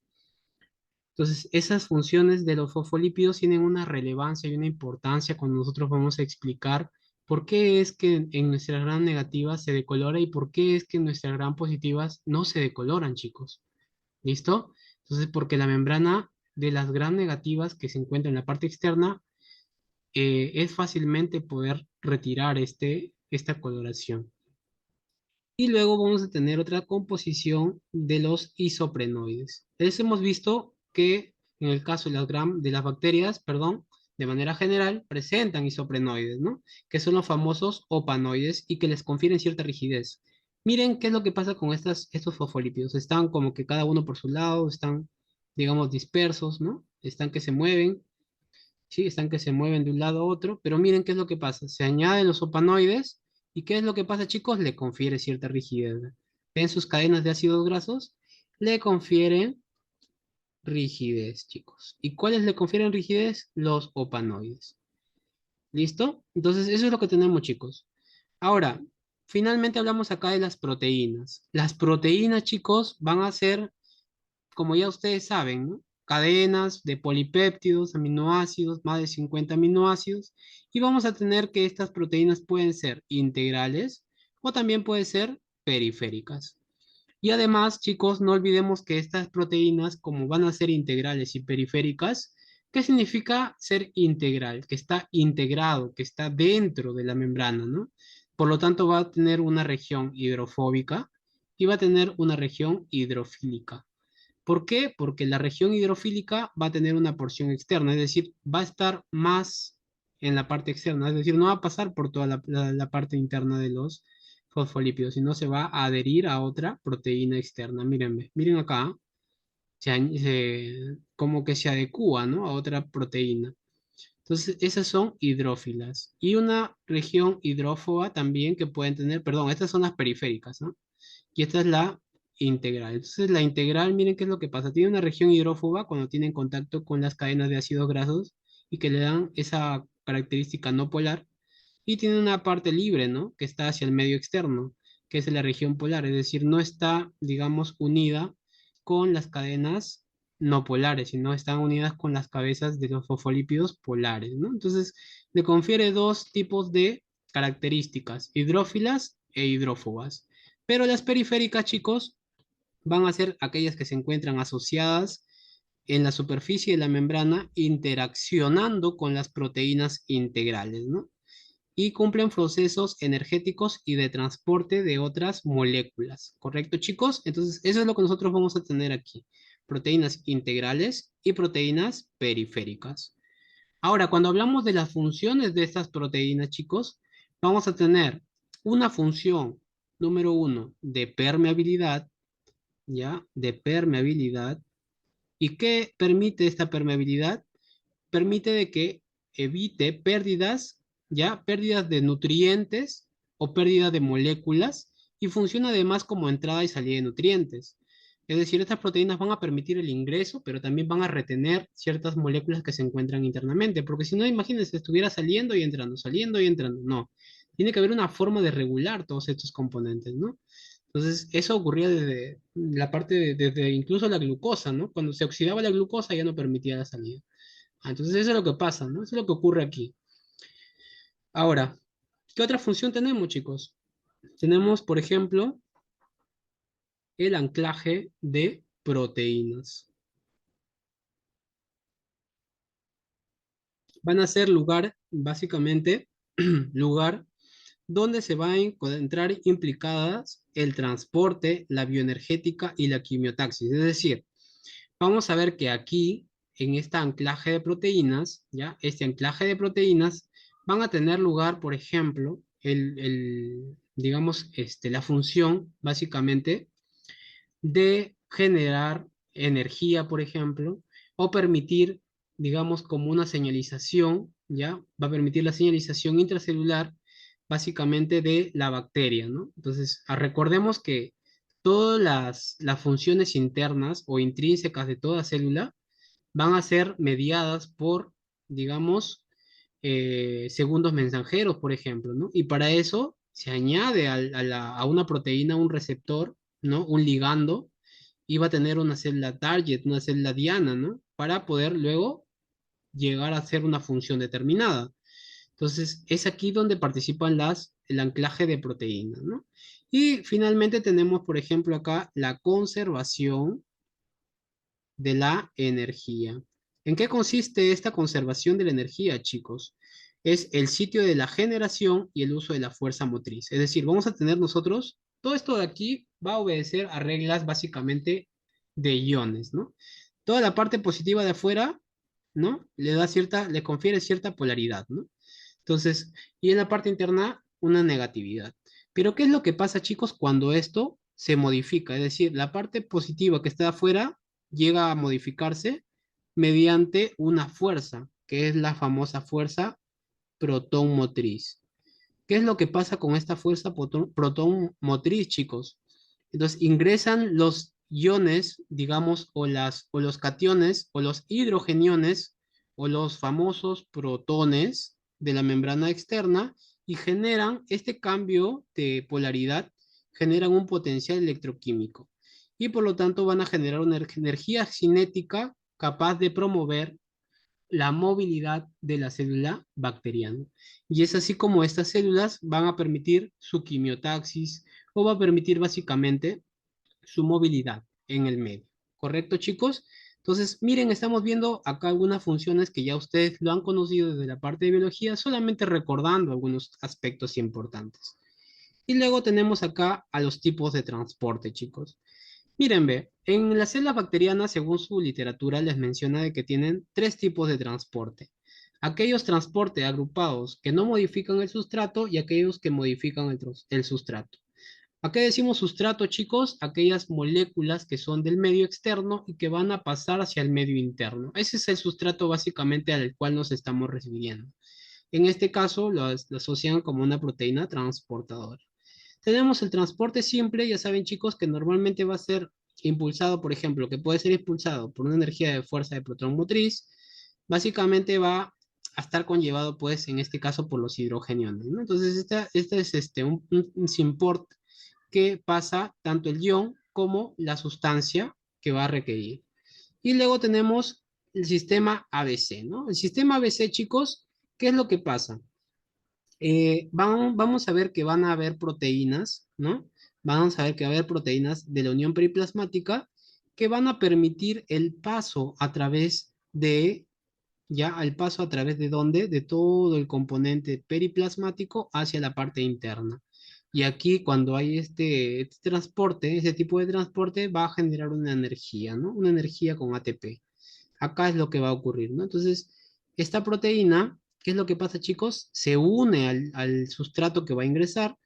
Entonces, esas funciones de los fosfolípidos tienen una relevancia y una importancia cuando nosotros vamos a explicar por qué es que en nuestras gram negativas se decolora y por qué es que en nuestras gram positivas no se decoloran, chicos. ¿Listo? Entonces, porque la membrana de las gram negativas que se encuentra en la parte externa es fácilmente poder retirar esta coloración. Y luego vamos a tener otra composición de los isoprenoides. Les hemos visto que en el caso de de las bacterias, perdón, de manera general, presentan isoprenoides, ¿no? Que son los famosos opanoides y que les confieren cierta rigidez. Miren qué es lo que pasa con estos fosfolípidos. Están como que cada uno por su lado, están, digamos, dispersos, ¿no? Están que se mueven, ¿sí? Están que se mueven de un lado a otro, pero miren qué es lo que pasa. Se añaden los opanoides y ¿qué es lo que pasa, chicos? Le confiere cierta rigidez. ¿Ven sus cadenas de ácidos grasos? Le confieren rigidez, chicos. ¿Y cuáles le confieren rigidez? Los opanoides. ¿Listo? Entonces, eso es lo que tenemos, chicos. Ahora, finalmente hablamos acá de las proteínas. Las proteínas, chicos, van a ser como ya ustedes saben, ¿no? Cadenas de polipéptidos, aminoácidos, más de 50 aminoácidos, y vamos a tener que estas proteínas pueden ser integrales o también pueden ser periféricas. Y además, chicos, no olvidemos que estas proteínas, como van a ser integrales y periféricas, ¿qué significa ser integral? Que está integrado, que está dentro de la membrana, ¿no? Por lo tanto, va a tener una región hidrofóbica y va a tener una región hidrofílica. ¿Por qué? Porque la región hidrofílica va a tener una porción externa, es decir, va a estar más en la parte externa, es decir, no va a pasar por toda la parte interna de los fosfolípidos, sino se va a adherir a otra proteína externa. Mírenme, miren acá, como que se adecúa, ¿no? A otra proteína. Entonces, esas son hidrófilas. Y una región hidrófoba también que pueden tener, perdón, estas son las periféricas, ¿no? Y esta es la integral. Entonces, la integral, miren qué es lo que pasa. Tiene una región hidrófoba cuando tiene contacto con las cadenas de ácidos grasos y que le dan esa característica no polar. Y tiene una parte libre, ¿no? Que está hacia el medio externo, que es la región polar. Es decir, no está, digamos, unida con las cadenas no polares, sino están unidas con las cabezas de los fosfolípidos polares, ¿no? Entonces, le confiere dos tipos de características, hidrófilas e hidrófobas. Pero las periféricas, chicos, van a ser aquellas que se encuentran asociadas en la superficie de la membrana, interaccionando con las proteínas integrales, ¿no? Y cumplen procesos energéticos y de transporte de otras moléculas. ¿Correcto, chicos? Entonces, eso es lo que nosotros vamos a tener aquí. Proteínas integrales y proteínas periféricas. Ahora, cuando hablamos de las funciones de estas proteínas, chicos, vamos a tener una función número uno de permeabilidad, ¿ya? De permeabilidad. ¿Y qué permite esta permeabilidad? Permite de que evite pérdidas, ¿ya? Pérdidas de nutrientes o pérdida de moléculas y funciona además como entrada y salida de nutrientes. Es decir, estas proteínas van a permitir el ingreso, pero también van a retener ciertas moléculas que se encuentran internamente, porque si no, imagínense, estuviera saliendo y entrando. No, tiene que haber una forma de regular todos estos componentes, ¿no? Entonces, eso ocurría desde la parte desde incluso la glucosa, ¿no? Cuando se oxidaba la glucosa ya no permitía la salida. Entonces eso es lo que pasa, ¿no? Eso es lo que ocurre aquí. Ahora, ¿qué otra función tenemos, chicos? Tenemos, por ejemplo, el anclaje de proteínas. Van a ser lugar, básicamente, lugar donde se van a encontrar implicadas el transporte, la bioenergética y la quimiotaxis. Es decir, vamos a ver que aquí, en este anclaje de proteínas, ¿ya? Este anclaje de proteínas van a tener lugar, por ejemplo, digamos, la función, básicamente, de generar energía, por ejemplo, o permitir, digamos, como una señalización, ¿ya? Va a permitir la señalización intracelular, básicamente, de la bacteria, ¿no? Entonces, recordemos que todas las funciones internas o intrínsecas de toda célula van a ser mediadas por, digamos, segundos mensajeros, por ejemplo, ¿no? Y para eso se añade a una proteína un receptor, ¿no? Un ligando, y va a tener una célula target, una célula diana, ¿no? Para poder luego llegar a hacer una función determinada. Entonces, es aquí donde participan el anclaje de proteínas, ¿no? Y finalmente tenemos, por ejemplo, acá la conservación de la energía. ¿En qué consiste esta conservación de la energía, chicos? Es el sitio de la generación y el uso de la fuerza motriz. Es decir, vamos a tener nosotros, todo esto de aquí va a obedecer a reglas básicamente de iones, ¿no? Toda la parte positiva de afuera, ¿no? Le confiere cierta polaridad, ¿no? Entonces, y en la parte interna, una negatividad. Pero, ¿qué es lo que pasa, chicos, cuando esto se modifica? Es decir, la parte positiva que está afuera llega a modificarse mediante una fuerza, que es la famosa fuerza protón motriz. ¿Qué es lo que pasa con esta fuerza protón motriz, chicos? Entonces ingresan los iones, digamos, o los cationes, o los hidrogeniones, o los famosos protones de la membrana externa y generan este cambio de polaridad, generan un potencial electroquímico. Y por lo tanto van a generar una energía cinética capaz de promover la movilidad de la célula bacteriana. Y es así como estas células van a permitir su quimiotaxis o va a permitir básicamente su movilidad en el medio. ¿Correcto, chicos? Entonces, miren, estamos viendo acá algunas funciones que ya ustedes lo han conocido desde la parte de biología, solamente recordando algunos aspectos importantes. Y luego tenemos acá a los tipos de transporte, chicos. Miren, ve, en las células bacterianas, según su literatura, les menciona de que tienen tres tipos de transporte. Aquellos transporte agrupados que no modifican el sustrato y aquellos que modifican el sustrato. ¿A qué decimos sustrato, chicos? Aquellas moléculas que son del medio externo y que van a pasar hacia el medio interno. Ese es el sustrato básicamente al cual nos estamos refiriendo. En este caso, lo asocian como una proteína transportadora. Tenemos el transporte simple, ya saben chicos, que normalmente va a ser impulsado, por ejemplo, que puede ser impulsado por una energía de fuerza de protón motriz, básicamente va a estar conllevado, pues, en este caso, por los hidrogeniones, ¿no? Entonces, este es un simport que pasa tanto el ion como la sustancia que va a requerir. Y luego tenemos el sistema ABC, ¿no? El sistema ABC, chicos, ¿qué es lo que pasa? Vamos a ver que van a haber proteínas, ¿no? Vamos a ver que va a haber proteínas de la unión periplasmática que van a permitir el paso a través de, ya, el paso a través de dónde, de todo el componente periplasmático hacia la parte interna. Y aquí cuando hay este transporte, ese tipo de transporte va a generar una energía, ¿no? Una energía con ATP. Acá es lo que va a ocurrir, ¿no? Entonces, esta proteína, ¿qué es lo que pasa, chicos? Se une al sustrato que va a ingresar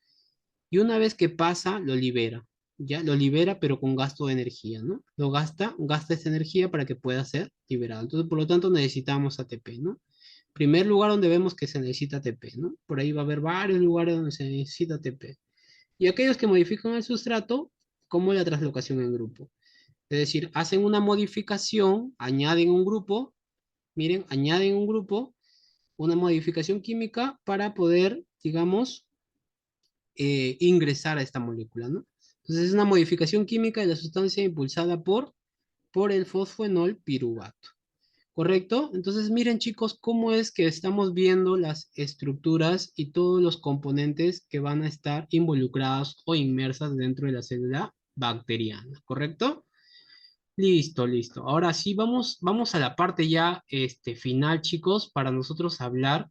y una vez que pasa, lo libera. Ya lo libera, pero con gasto de energía, ¿no? Gasta esta energía para que pueda ser liberado. Entonces, por lo tanto, necesitamos ATP, ¿no? Primer lugar donde vemos que se necesita ATP, ¿no? Por ahí va a haber varios lugares donde se necesita ATP. Y aquellos que modifican el sustrato, como la translocación en grupo. Es decir, hacen una modificación, añaden un grupo, miren, añaden un grupo, una modificación química para poder, digamos, ingresar a esta molécula, ¿no? Entonces es una modificación química de la sustancia impulsada por el fosfoenol piruvato, ¿correcto? Entonces miren chicos cómo es que estamos viendo las estructuras y todos los componentes que van a estar involucrados o inmersas dentro de la célula bacteriana, ¿correcto? Listo, listo. Ahora sí, vamos a la parte ya final, chicos, para nosotros hablar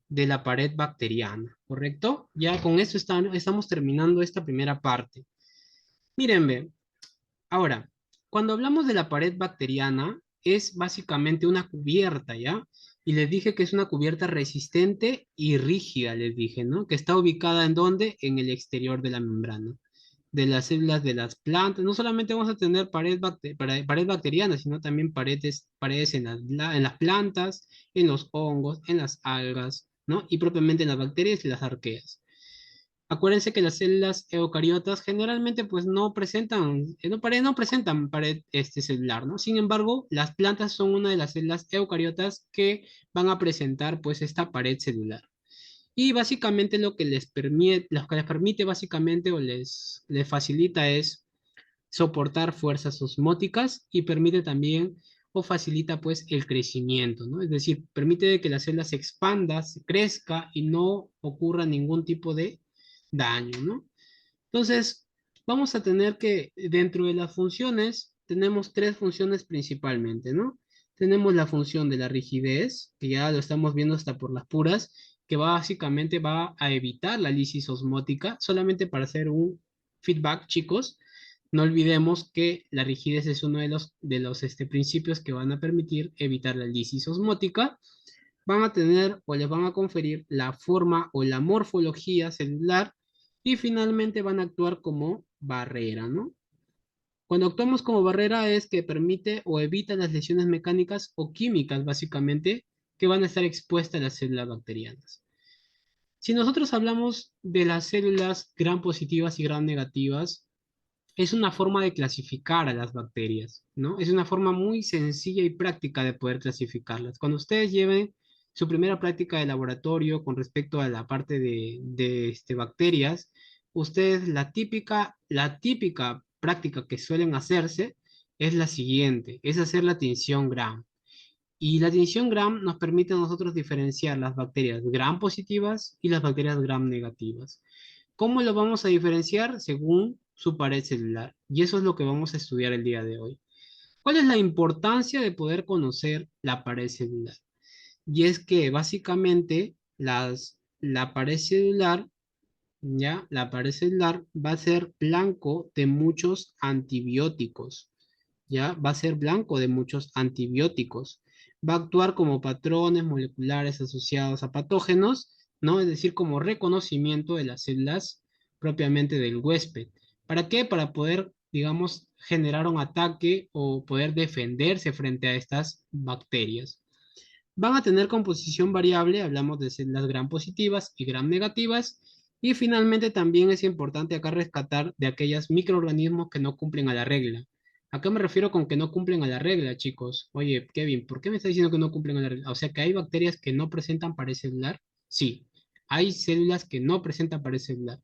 de la pared bacteriana, ¿correcto? Ya con eso estamos terminando esta primera parte. Miren, ve, ahora, cuando hablamos de la pared bacteriana, es básicamente una cubierta, ¿ya? Y les dije que es una cubierta resistente y rígida, les dije, ¿no? Que está ubicada en dónde? En el exterior de la membrana de las células de las plantas. No solamente vamos a tener pared bacteriana, sino también paredes en las plantas, en los hongos, en las algas, ¿no? Y propiamente en las bacterias y las arqueas. Acuérdense que las células eucariotas generalmente pues no presentan pared celular, ¿no? Sin embargo, las plantas son una de las células eucariotas que van a presentar pues esta pared celular. Y básicamente lo que les permite básicamente les facilita es soportar fuerzas osmóticas y permite también o facilita pues el crecimiento, ¿no? Es decir, permite que la célula se expanda, se crezca y no ocurra ningún tipo de daño, ¿no? Entonces, vamos a tener que dentro de las funciones tenemos tres funciones principalmente, ¿no? Tenemos la función de la rigidez, que ya lo estamos viendo hasta por las puras, que básicamente va a evitar la lisis osmótica, solamente para hacer un feedback, chicos. No olvidemos que la rigidez es uno de los principios que van a permitir evitar la lisis osmótica. Van a tener o les van a conferir la forma o la morfología celular y finalmente van a actuar como barrera, ¿no? Cuando actuamos como barrera es que permite o evita las lesiones mecánicas o químicas, básicamente, que van a estar expuestas a las células bacterianas. Si nosotros hablamos de las células gram positivas y gram negativas, es una forma de clasificar a las bacterias, ¿no? Es una forma muy sencilla y práctica de poder clasificarlas. Cuando ustedes lleven su primera práctica de laboratorio con respecto a la parte de bacterias, ustedes la típica práctica que suelen hacerse es la siguiente, es hacer la tinción Gram. Y la tinción Gram nos permite a nosotros diferenciar las bacterias Gram positivas y las bacterias Gram negativas. ¿Cómo lo vamos a diferenciar? Según su pared celular. Y eso es lo que vamos a estudiar el día de hoy. ¿Cuál es la importancia de poder conocer la pared celular? Y es que básicamente la pared celular, ¿ya? La pared celular va a ser blanco de muchos antibióticos. ¿Ya? Va a ser blanco de muchos antibióticos. Va a actuar como patrones moleculares asociados a patógenos, ¿no? Es decir, como reconocimiento de las células propiamente del huésped. ¿Para qué? Para poder, digamos, generar un ataque o poder defenderse frente a estas bacterias. Van a tener composición variable, hablamos de células gram positivas y gram negativas, y finalmente también es importante acá rescatar de aquellos microorganismos que no cumplen a la regla. ¿A qué me refiero con que no cumplen a la regla, chicos? Oye, Kevin, ¿por qué me estás diciendo que no cumplen a la regla? O sea, que hay bacterias que no presentan pared celular. Sí, hay células que no presentan pared celular,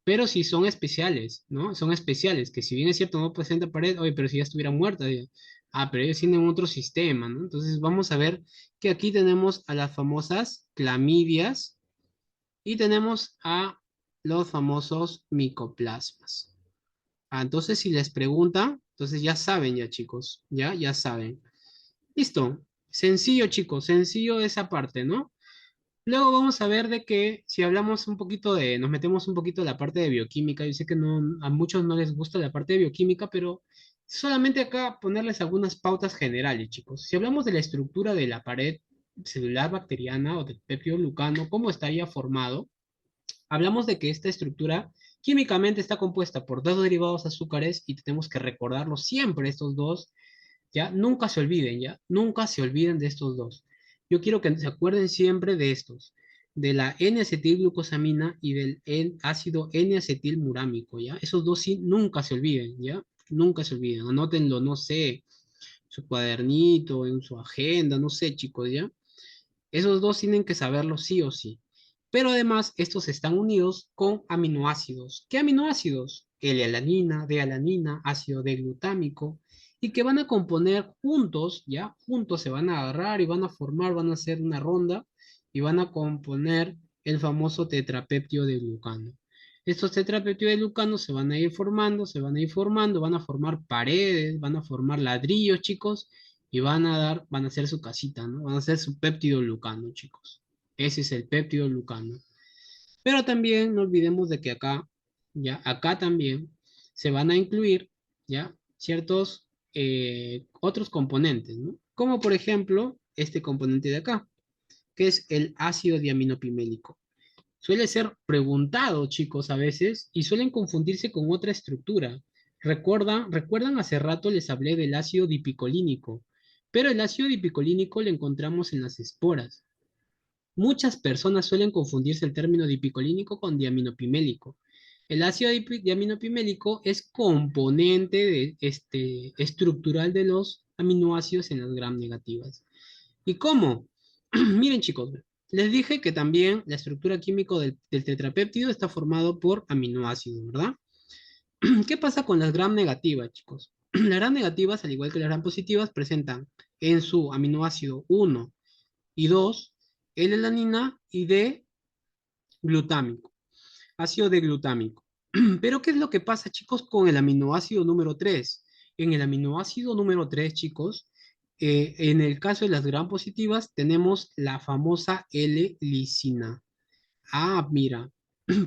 pero sí son especiales, ¿no? Son especiales, que si bien es cierto no presentan pared, oye, pero si ya estuviera muerta, ya. Ah, pero ellos tienen otro sistema, ¿no? Entonces vamos a ver que aquí tenemos a las famosas clamidias y tenemos a los famosos micoplasmas. Ah, entonces si les preguntan, entonces ya saben ya chicos, ya saben. Listo, sencillo chicos, sencillo esa parte, ¿no? Luego vamos a ver de que si hablamos un poquito nos metemos un poquito en la parte de bioquímica, yo sé que no, a muchos no les gusta la parte de bioquímica, pero solamente acá ponerles algunas pautas generales, chicos. Si hablamos de la estructura de la pared celular bacteriana o del peptidoglucano, ¿cómo estaría formado? Hablamos de que esta estructura químicamente está compuesta por dos derivados azúcares y tenemos que recordarlo siempre, estos dos, ¿ya? Nunca se olviden, ¿ya? Nunca se olviden de estos dos. Yo quiero que se acuerden siempre de estos, de la N-acetilglucosamina y del ácido N-acetilmurámico, ¿ya? Esos dos sí, nunca se olviden, ¿ya? Nunca se olviden, anótenlo, no sé, su cuadernito, en su agenda, no sé, chicos, ¿ya? Esos dos tienen que saberlo sí o sí. Pero además, estos están unidos con aminoácidos. ¿Qué aminoácidos? L-alanina, D-alanina, ácido D-glutámico, y que van a componer juntos, ¿ya? Juntos se van a agarrar y van a formar, van a hacer una ronda y van a componer el famoso tetrapéptido de glucano. Estos tetrapéptidos de glucano se van a ir formando, se van a ir formando, van a formar paredes, van a formar ladrillos, chicos, y van a hacer su casita, ¿no? Van a hacer su péptido glucano, chicos. Ese es el péptido glucano. Pero también no olvidemos de que acá, ya, acá también se van a incluir, ya, ciertos otros componentes, ¿no? Como por ejemplo, este componente de acá, que es el ácido diaminopimélico. Suele ser preguntado, chicos, a veces, y suelen confundirse con otra estructura. ¿Recuerdan hace rato les hablé del ácido dipicolínico? Pero el ácido dipicolínico lo encontramos en las esporas. Muchas personas suelen confundirse el término dipicolínico con diaminopimélico. El ácido diaminopimélico es componente estructural de los aminoácidos en las gram negativas. ¿Y cómo? Miren chicos, les dije que también la estructura química del tetrapéptido está formado por aminoácidos, ¿verdad? ¿Qué pasa con las gram negativas, chicos? Las gram negativas, al igual que las gram positivas, presentan en su aminoácido uno y 2 L-alanina y D-glutámico, ácido D-glutámico. Pero ¿qué es lo que pasa, chicos, con el aminoácido número 3? En el aminoácido número 3, chicos, en el caso de las gram positivas, tenemos la famosa L-lisina. Ah, mira,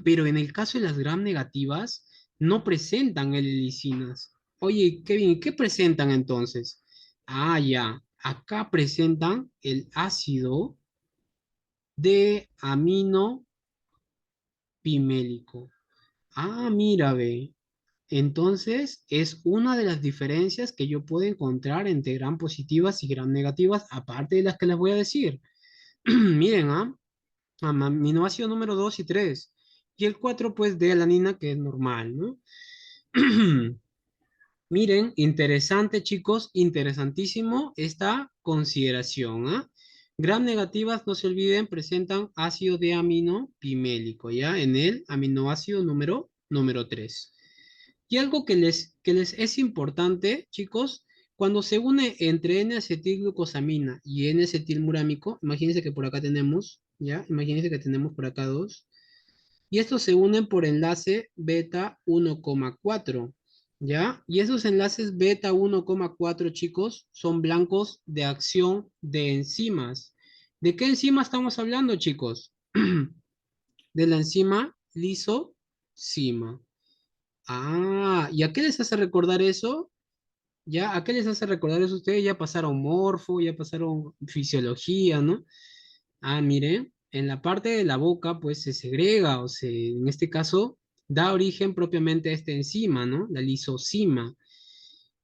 pero en el caso de las gram negativas, no presentan L-lisinas. Oye, Kevin, ¿qué presentan entonces? Ah, ya, acá presentan el ácido de amino pimélico. Ah, mira, ve. Entonces, es una de las diferencias que yo puedo encontrar entre gram positivas y gram negativas, aparte de las que les voy a decir. Miren, aminoácido número 2 y 3. Y el 4 pues, de alanina, que es normal, ¿no? Miren, interesante, chicos, interesantísimo esta consideración, ¿ah? Gram negativas, no se olviden, presentan ácido de amino pimélico, ¿ya? En el aminoácido número 3. Y algo que les es importante, chicos, cuando se une entre N-acetilglucosamina y N-acetilmurámico, imagínense que por acá tenemos, ¿ya? Imagínense que tenemos por acá dos. Y estos se unen por enlace beta 1,4, ¿ya? Y esos enlaces beta 1,4, chicos, son blancos de acción de enzimas. ¿De qué enzima estamos hablando, chicos? De la enzima lisozima. Ah, ¿y a qué les hace recordar eso? ¿Ya? ¿A qué les hace recordar eso? Ustedes ya pasaron morfo, ya pasaron fisiología, ¿no? Ah, mire, en la parte de la boca, pues se segrega, o se, en este caso, da origen propiamente a esta enzima, ¿no? La lisozima,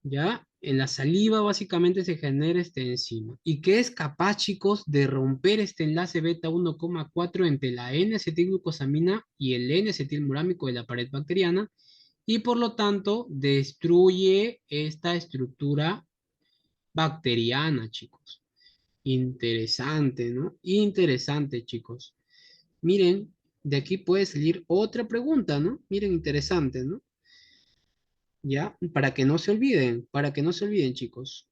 ¿ya? En la saliva básicamente se genera esta enzima. ¿Y que es capaz, chicos, de romper este enlace beta 1,4 entre la N-acetilglucosamina y el N-acetilmurámico de la pared bacteriana? Y por lo tanto, destruye esta estructura bacteriana, chicos. Interesante, ¿no? Interesante, chicos. Miren, de aquí puede salir otra pregunta, ¿no? Miren, interesante, ¿no? Ya, para que no se olviden, chicos.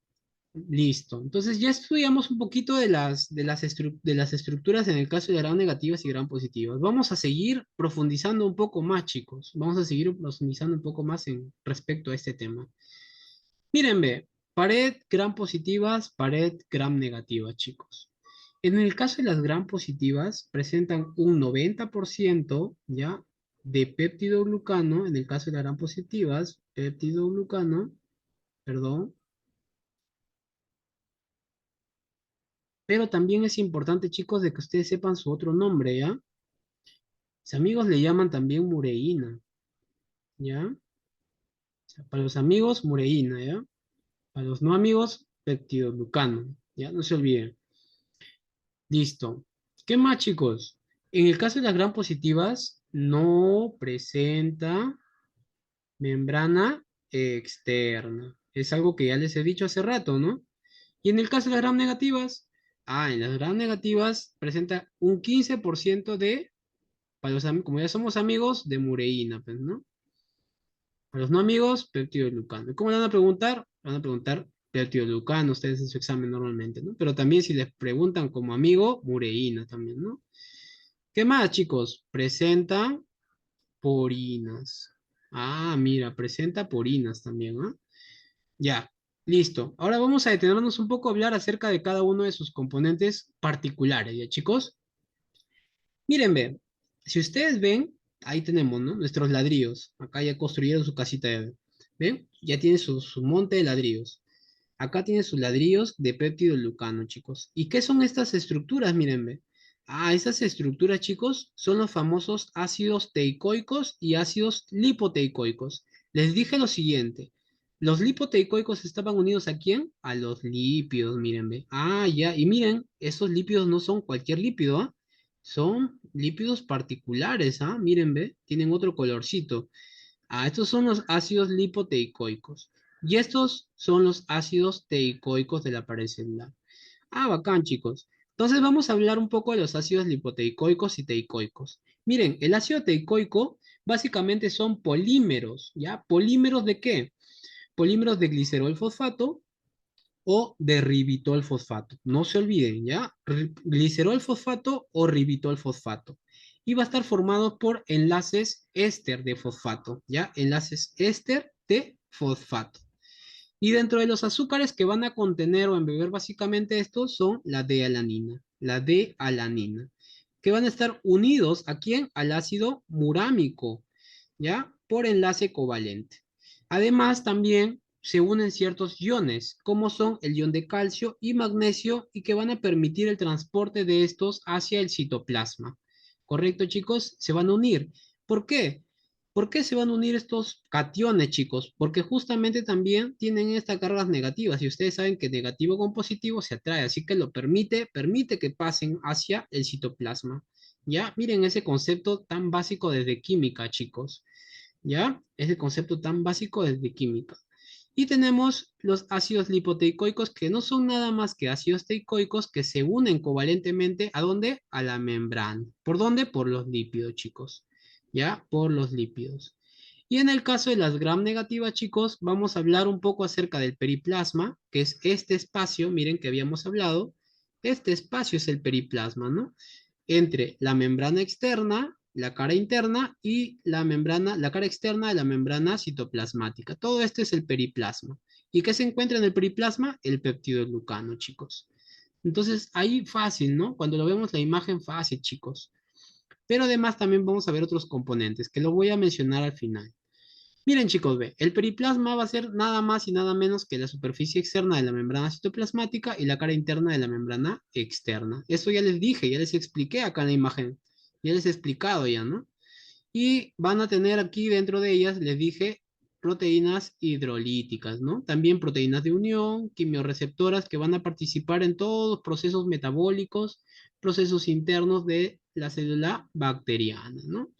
Listo. Entonces ya estudiamos un poquito de las estructuras en el caso de gram negativas y gram positivas. Vamos a seguir profundizando un poco más, chicos. Vamos a seguir profundizando un poco más en respecto a este tema. Miren, ve, pared gram positivas, pared gram negativas, chicos. En el caso de las gram positivas, presentan un 90%, ¿ya? De péptido glucano, en el caso de las gram positivas, péptido glucano, perdón, pero también es importante, chicos, de que ustedes sepan su otro nombre, ¿ya? Mis amigos le llaman también mureína, ¿ya? O sea, para los amigos, mureína, ¿ya? Para los no amigos, peptidoglucano, ¿ya? No se olviden. Listo. ¿Qué más, chicos? En el caso de las gram positivas, no presenta membrana externa. Es algo que ya les he dicho hace rato, ¿no? Y en el caso de las gram negativas, en las gram negativas presenta un 15% para como ya somos amigos, de mureína, pues, ¿no? Para los no amigos, peptidoglucano. ¿Y cómo le van a preguntar? Van a preguntar peptidoglucano, ustedes en su examen normalmente, ¿no? Pero también si les preguntan como amigo, mureína también, ¿no? ¿Qué más, chicos? Presenta porinas. Ah, mira, presenta porinas también, ¿ah? Ya, listo. Ahora vamos a detenernos un poco a hablar acerca de cada uno de sus componentes particulares, ¿ya, chicos? Miren, ve, si ustedes ven, ahí tenemos, ¿no? Nuestros ladrillos. Acá ya construyeron su casita, ya ven. ¿Ven? Ya tiene su monte de ladrillos. Acá tiene sus ladrillos de péptido lucano, chicos. ¿Y qué son estas estructuras? Miren, ve. Ah, estas estructuras, chicos, son los famosos ácidos teicoicos y ácidos lipoteicoicos. Les dije lo siguiente. Los lipoteicoicos estaban unidos ¿a quién? A los lípidos, miren, ve. Ah, ya. Y miren, esos lípidos no son cualquier lípido, ¿ah? Son lípidos particulares, ¿ah? Miren, ve. Tienen otro colorcito. Ah, estos son los ácidos lipoteicoicos. Y estos son los ácidos teicoicos de la pared celular. Ah, bacán, chicos. Entonces vamos a hablar un poco de los ácidos lipoteicoicos y teicoicos. Miren, el ácido teicoico básicamente son polímeros, ¿ya? ¿Polímeros de qué? Polímeros de glicerol fosfato o de ribitol fosfato. No se olviden, ¿ya? Glicerol fosfato o ribitol fosfato. Y va a estar formado por enlaces éster de fosfato, ¿ya? Enlaces éster de fosfato. Y dentro de los azúcares que van a contener o embeber básicamente estos son la D-alanina, que van a estar unidos ¿a quién? Al ácido murámico, ¿ya? Por enlace covalente. Además, también se unen ciertos iones, como son el ion de calcio y magnesio, y que van a permitir el transporte de estos hacia el citoplasma. ¿Correcto, chicos? Se van a unir. ¿Por qué? ¿Por qué se van a unir estos cationes, chicos? Porque justamente también tienen estas cargas negativas y ustedes saben que negativo con positivo se atrae, así que lo permite que pasen hacia el citoplasma. ¿Ya? Miren ese concepto tan básico desde química, chicos. ¿Ya? Ese concepto tan básico desde química. Y tenemos los ácidos lipoteicoicos que no son nada más que ácidos teicoicos que se unen covalentemente ¿a dónde? A la membrana. ¿Por dónde? Por los lípidos, chicos. ¿Ya? Por los lípidos. Y en el caso de las gram negativas, chicos, vamos a hablar un poco acerca del periplasma, que es este espacio, miren que habíamos hablado. Este espacio es el periplasma, ¿no? Entre la membrana externa, la cara interna y la membrana, la cara externa de la membrana citoplasmática. Todo esto es el periplasma. ¿Y qué se encuentra en el periplasma? El peptidoglucano, chicos. Entonces, ahí fácil, ¿no? Cuando lo vemos la imagen, fácil, chicos. Pero además también vamos a ver otros componentes, que lo voy a mencionar al final. Miren, chicos, ve, el periplasma va a ser nada más y nada menos que la superficie externa de la membrana citoplasmática y la cara interna de la membrana externa. Eso ya les dije, ya les expliqué acá en la imagen. Ya les he explicado ya, ¿no? Y van a tener aquí dentro de ellas, les dije, proteínas hidrolíticas, ¿no? También proteínas de unión, quimiorreceptoras que van a participar en todos los procesos metabólicos, procesos internos de la célula bacteriana, ¿no?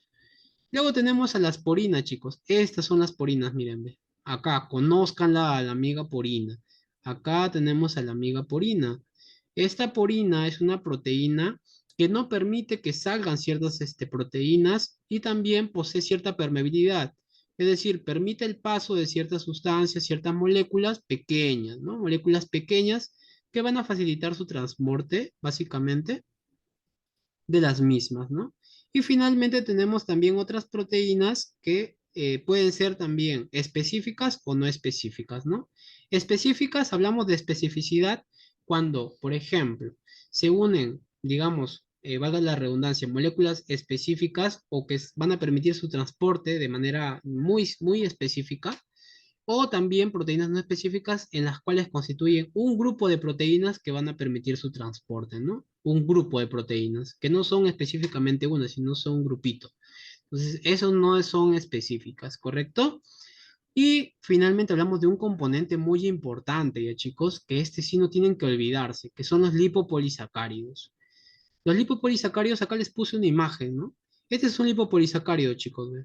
Luego tenemos a las porinas, chicos. Estas son las porinas, miren, ve. Acá, conózcanla a la amiga porina. Acá tenemos a la amiga porina. Esta porina es una proteína que no permite que salgan ciertas proteínas y también posee cierta permeabilidad. Es decir, permite el paso de ciertas sustancias, ciertas moléculas pequeñas, ¿no? Moléculas pequeñas que van a facilitar su transporte, básicamente de las mismas, ¿no? Y finalmente tenemos también otras proteínas que pueden ser también específicas o no específicas, ¿no? Específicas, hablamos de especificidad cuando, por ejemplo, se unen, digamos, valga la redundancia, moléculas específicas o que van a permitir su transporte de manera muy específica, o también proteínas no específicas en las cuales constituyen un grupo de proteínas que van a permitir su transporte, ¿no? Un grupo de proteínas, que no son específicamente una, sino son un grupito. Entonces, eso no son específicas, ¿correcto? Y finalmente hablamos de un componente muy importante, ya chicos, que este sí no tienen que olvidarse, que son los lipopolisacáridos. Los lipopolisacáridos, acá les puse una imagen, ¿no? Este es un lipopolisacárido, chicos, ¿ve?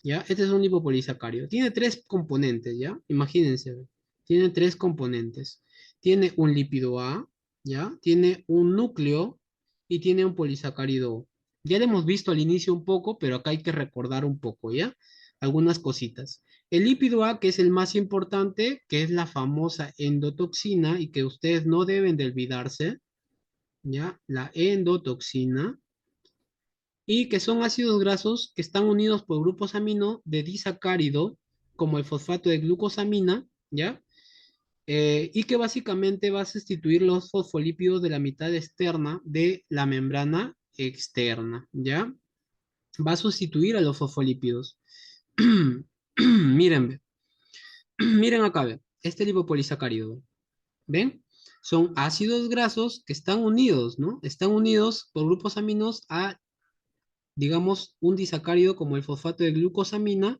¿Ya? Este es un lipopolisacárido. Tiene tres componentes, ¿ya? Imagínense, tiene tres componentes. Tiene un lípido A, ¿ya? Tiene un núcleo y tiene un polisacárido. Ya lo hemos visto al inicio un poco, pero acá hay que recordar un poco, ¿ya? Algunas cositas. El lípido A, que es el más importante, que es la famosa endotoxina y que ustedes no deben de olvidarse, ¿ya? La endotoxina y que son ácidos grasos que están unidos por grupos amino de disacárido, como el fosfato de glucosamina, ¿ya? Y que básicamente va a sustituir los fosfolípidos de la mitad externa de la membrana ¿ya? Va a sustituir a los fosfolípidos. Miren, ve. Miren acá, ve. Este lipopolisacárido, ¿ven? Son ácidos grasos que están unidos, ¿no? Están unidos por grupos aminos a, digamos, un disacárido como el fosfato de glucosamina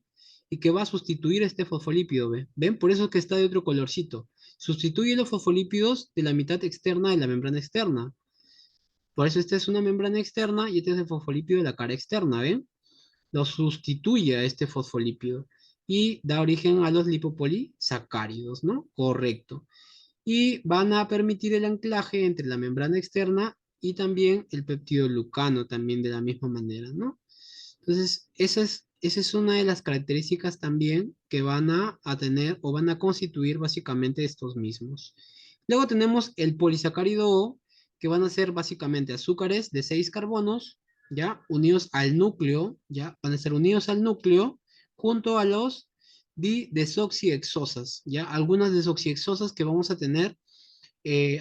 y que va a sustituir este fosfolípido, ¿ve? ¿Ven? Por eso es que está de otro colorcito. Sustituye los fosfolípidos de la mitad externa de la membrana externa. Por eso esta es una membrana externa y este es el fosfolípido de la cara externa, ¿ven? Lo sustituye a este fosfolípido y da origen a los lipopolisacáridos, ¿no? Correcto. Y van a permitir el anclaje entre la membrana externa y también el peptidoglucano, también de la misma manera, ¿no? Entonces, esa es una de las características también que van a tener o van a constituir básicamente estos mismos. Luego tenemos el polisacárido O, que van a ser básicamente azúcares de 6 carbonos, ¿ya? Unidos al núcleo, ¿ya? Van a ser unidos al núcleo junto a los didesoxiexosas, ¿ya? Algunas desoxiexosas que vamos a tener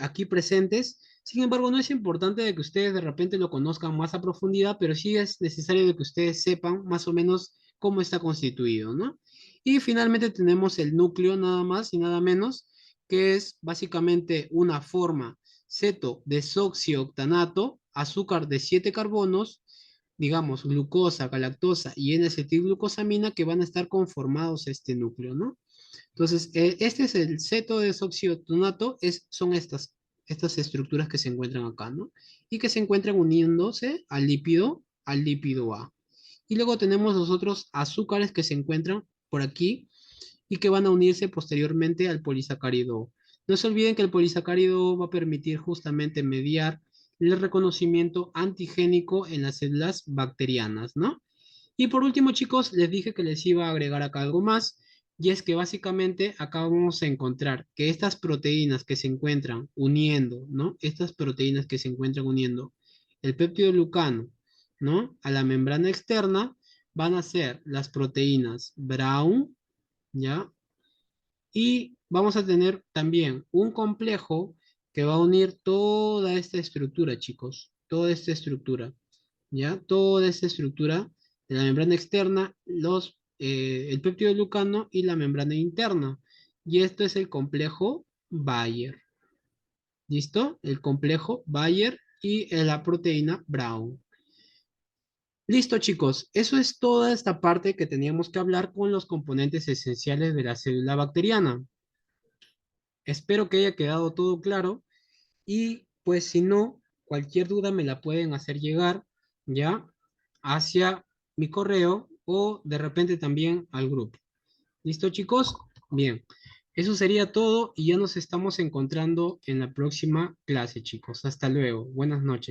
aquí presentes. Sin embargo, no es importante de que ustedes de repente lo conozcan más a profundidad, pero sí es necesario de que ustedes sepan más o menos cómo está constituido, ¿no? Y finalmente tenemos el núcleo nada más y nada menos, que es básicamente una forma ceto-desoxioctanato, azúcar de 7 carbonos, digamos, glucosa, galactosa y N-acetilglucosamina que van a estar conformados este núcleo, ¿no? Entonces, este es el ceto de desoxiotonato, son estas estructuras que se encuentran acá, ¿no? Y que se encuentran uniéndose al lípido A. Y luego tenemos los otros azúcares que se encuentran por aquí y que van a unirse posteriormente al polisacárido. No se olviden que el polisacárido va a permitir justamente mediar el reconocimiento antigénico en las células bacterianas, ¿no? Y por último, chicos, les dije que les iba a agregar acá algo más, y es que básicamente acá vamos a encontrar que estas proteínas que se encuentran uniendo, ¿no? Estas proteínas que se encuentran uniendo el peptidoglucano, ¿no? A la membrana externa van a ser las proteínas Brown, ¿ya? Y vamos a tener también un complejo que va a unir toda esta estructura, chicos, toda esta estructura. ¿Ya? Toda esta estructura de la membrana externa, el péptido glucano y la membrana interna. Y esto es el complejo Bayer. ¿Listo? El complejo Bayer y la proteína Brown. Listo, chicos. Eso es toda esta parte que teníamos que hablar con los componentes esenciales de la célula bacteriana. Espero que haya quedado todo claro. Y pues si no, cualquier duda me la pueden hacer llegar, ¿ya? Hacia mi correo o de repente también al grupo. ¿Listo, chicos? Bien. Eso sería todo y ya nos estamos encontrando en la próxima clase, chicos. Hasta luego. Buenas noches.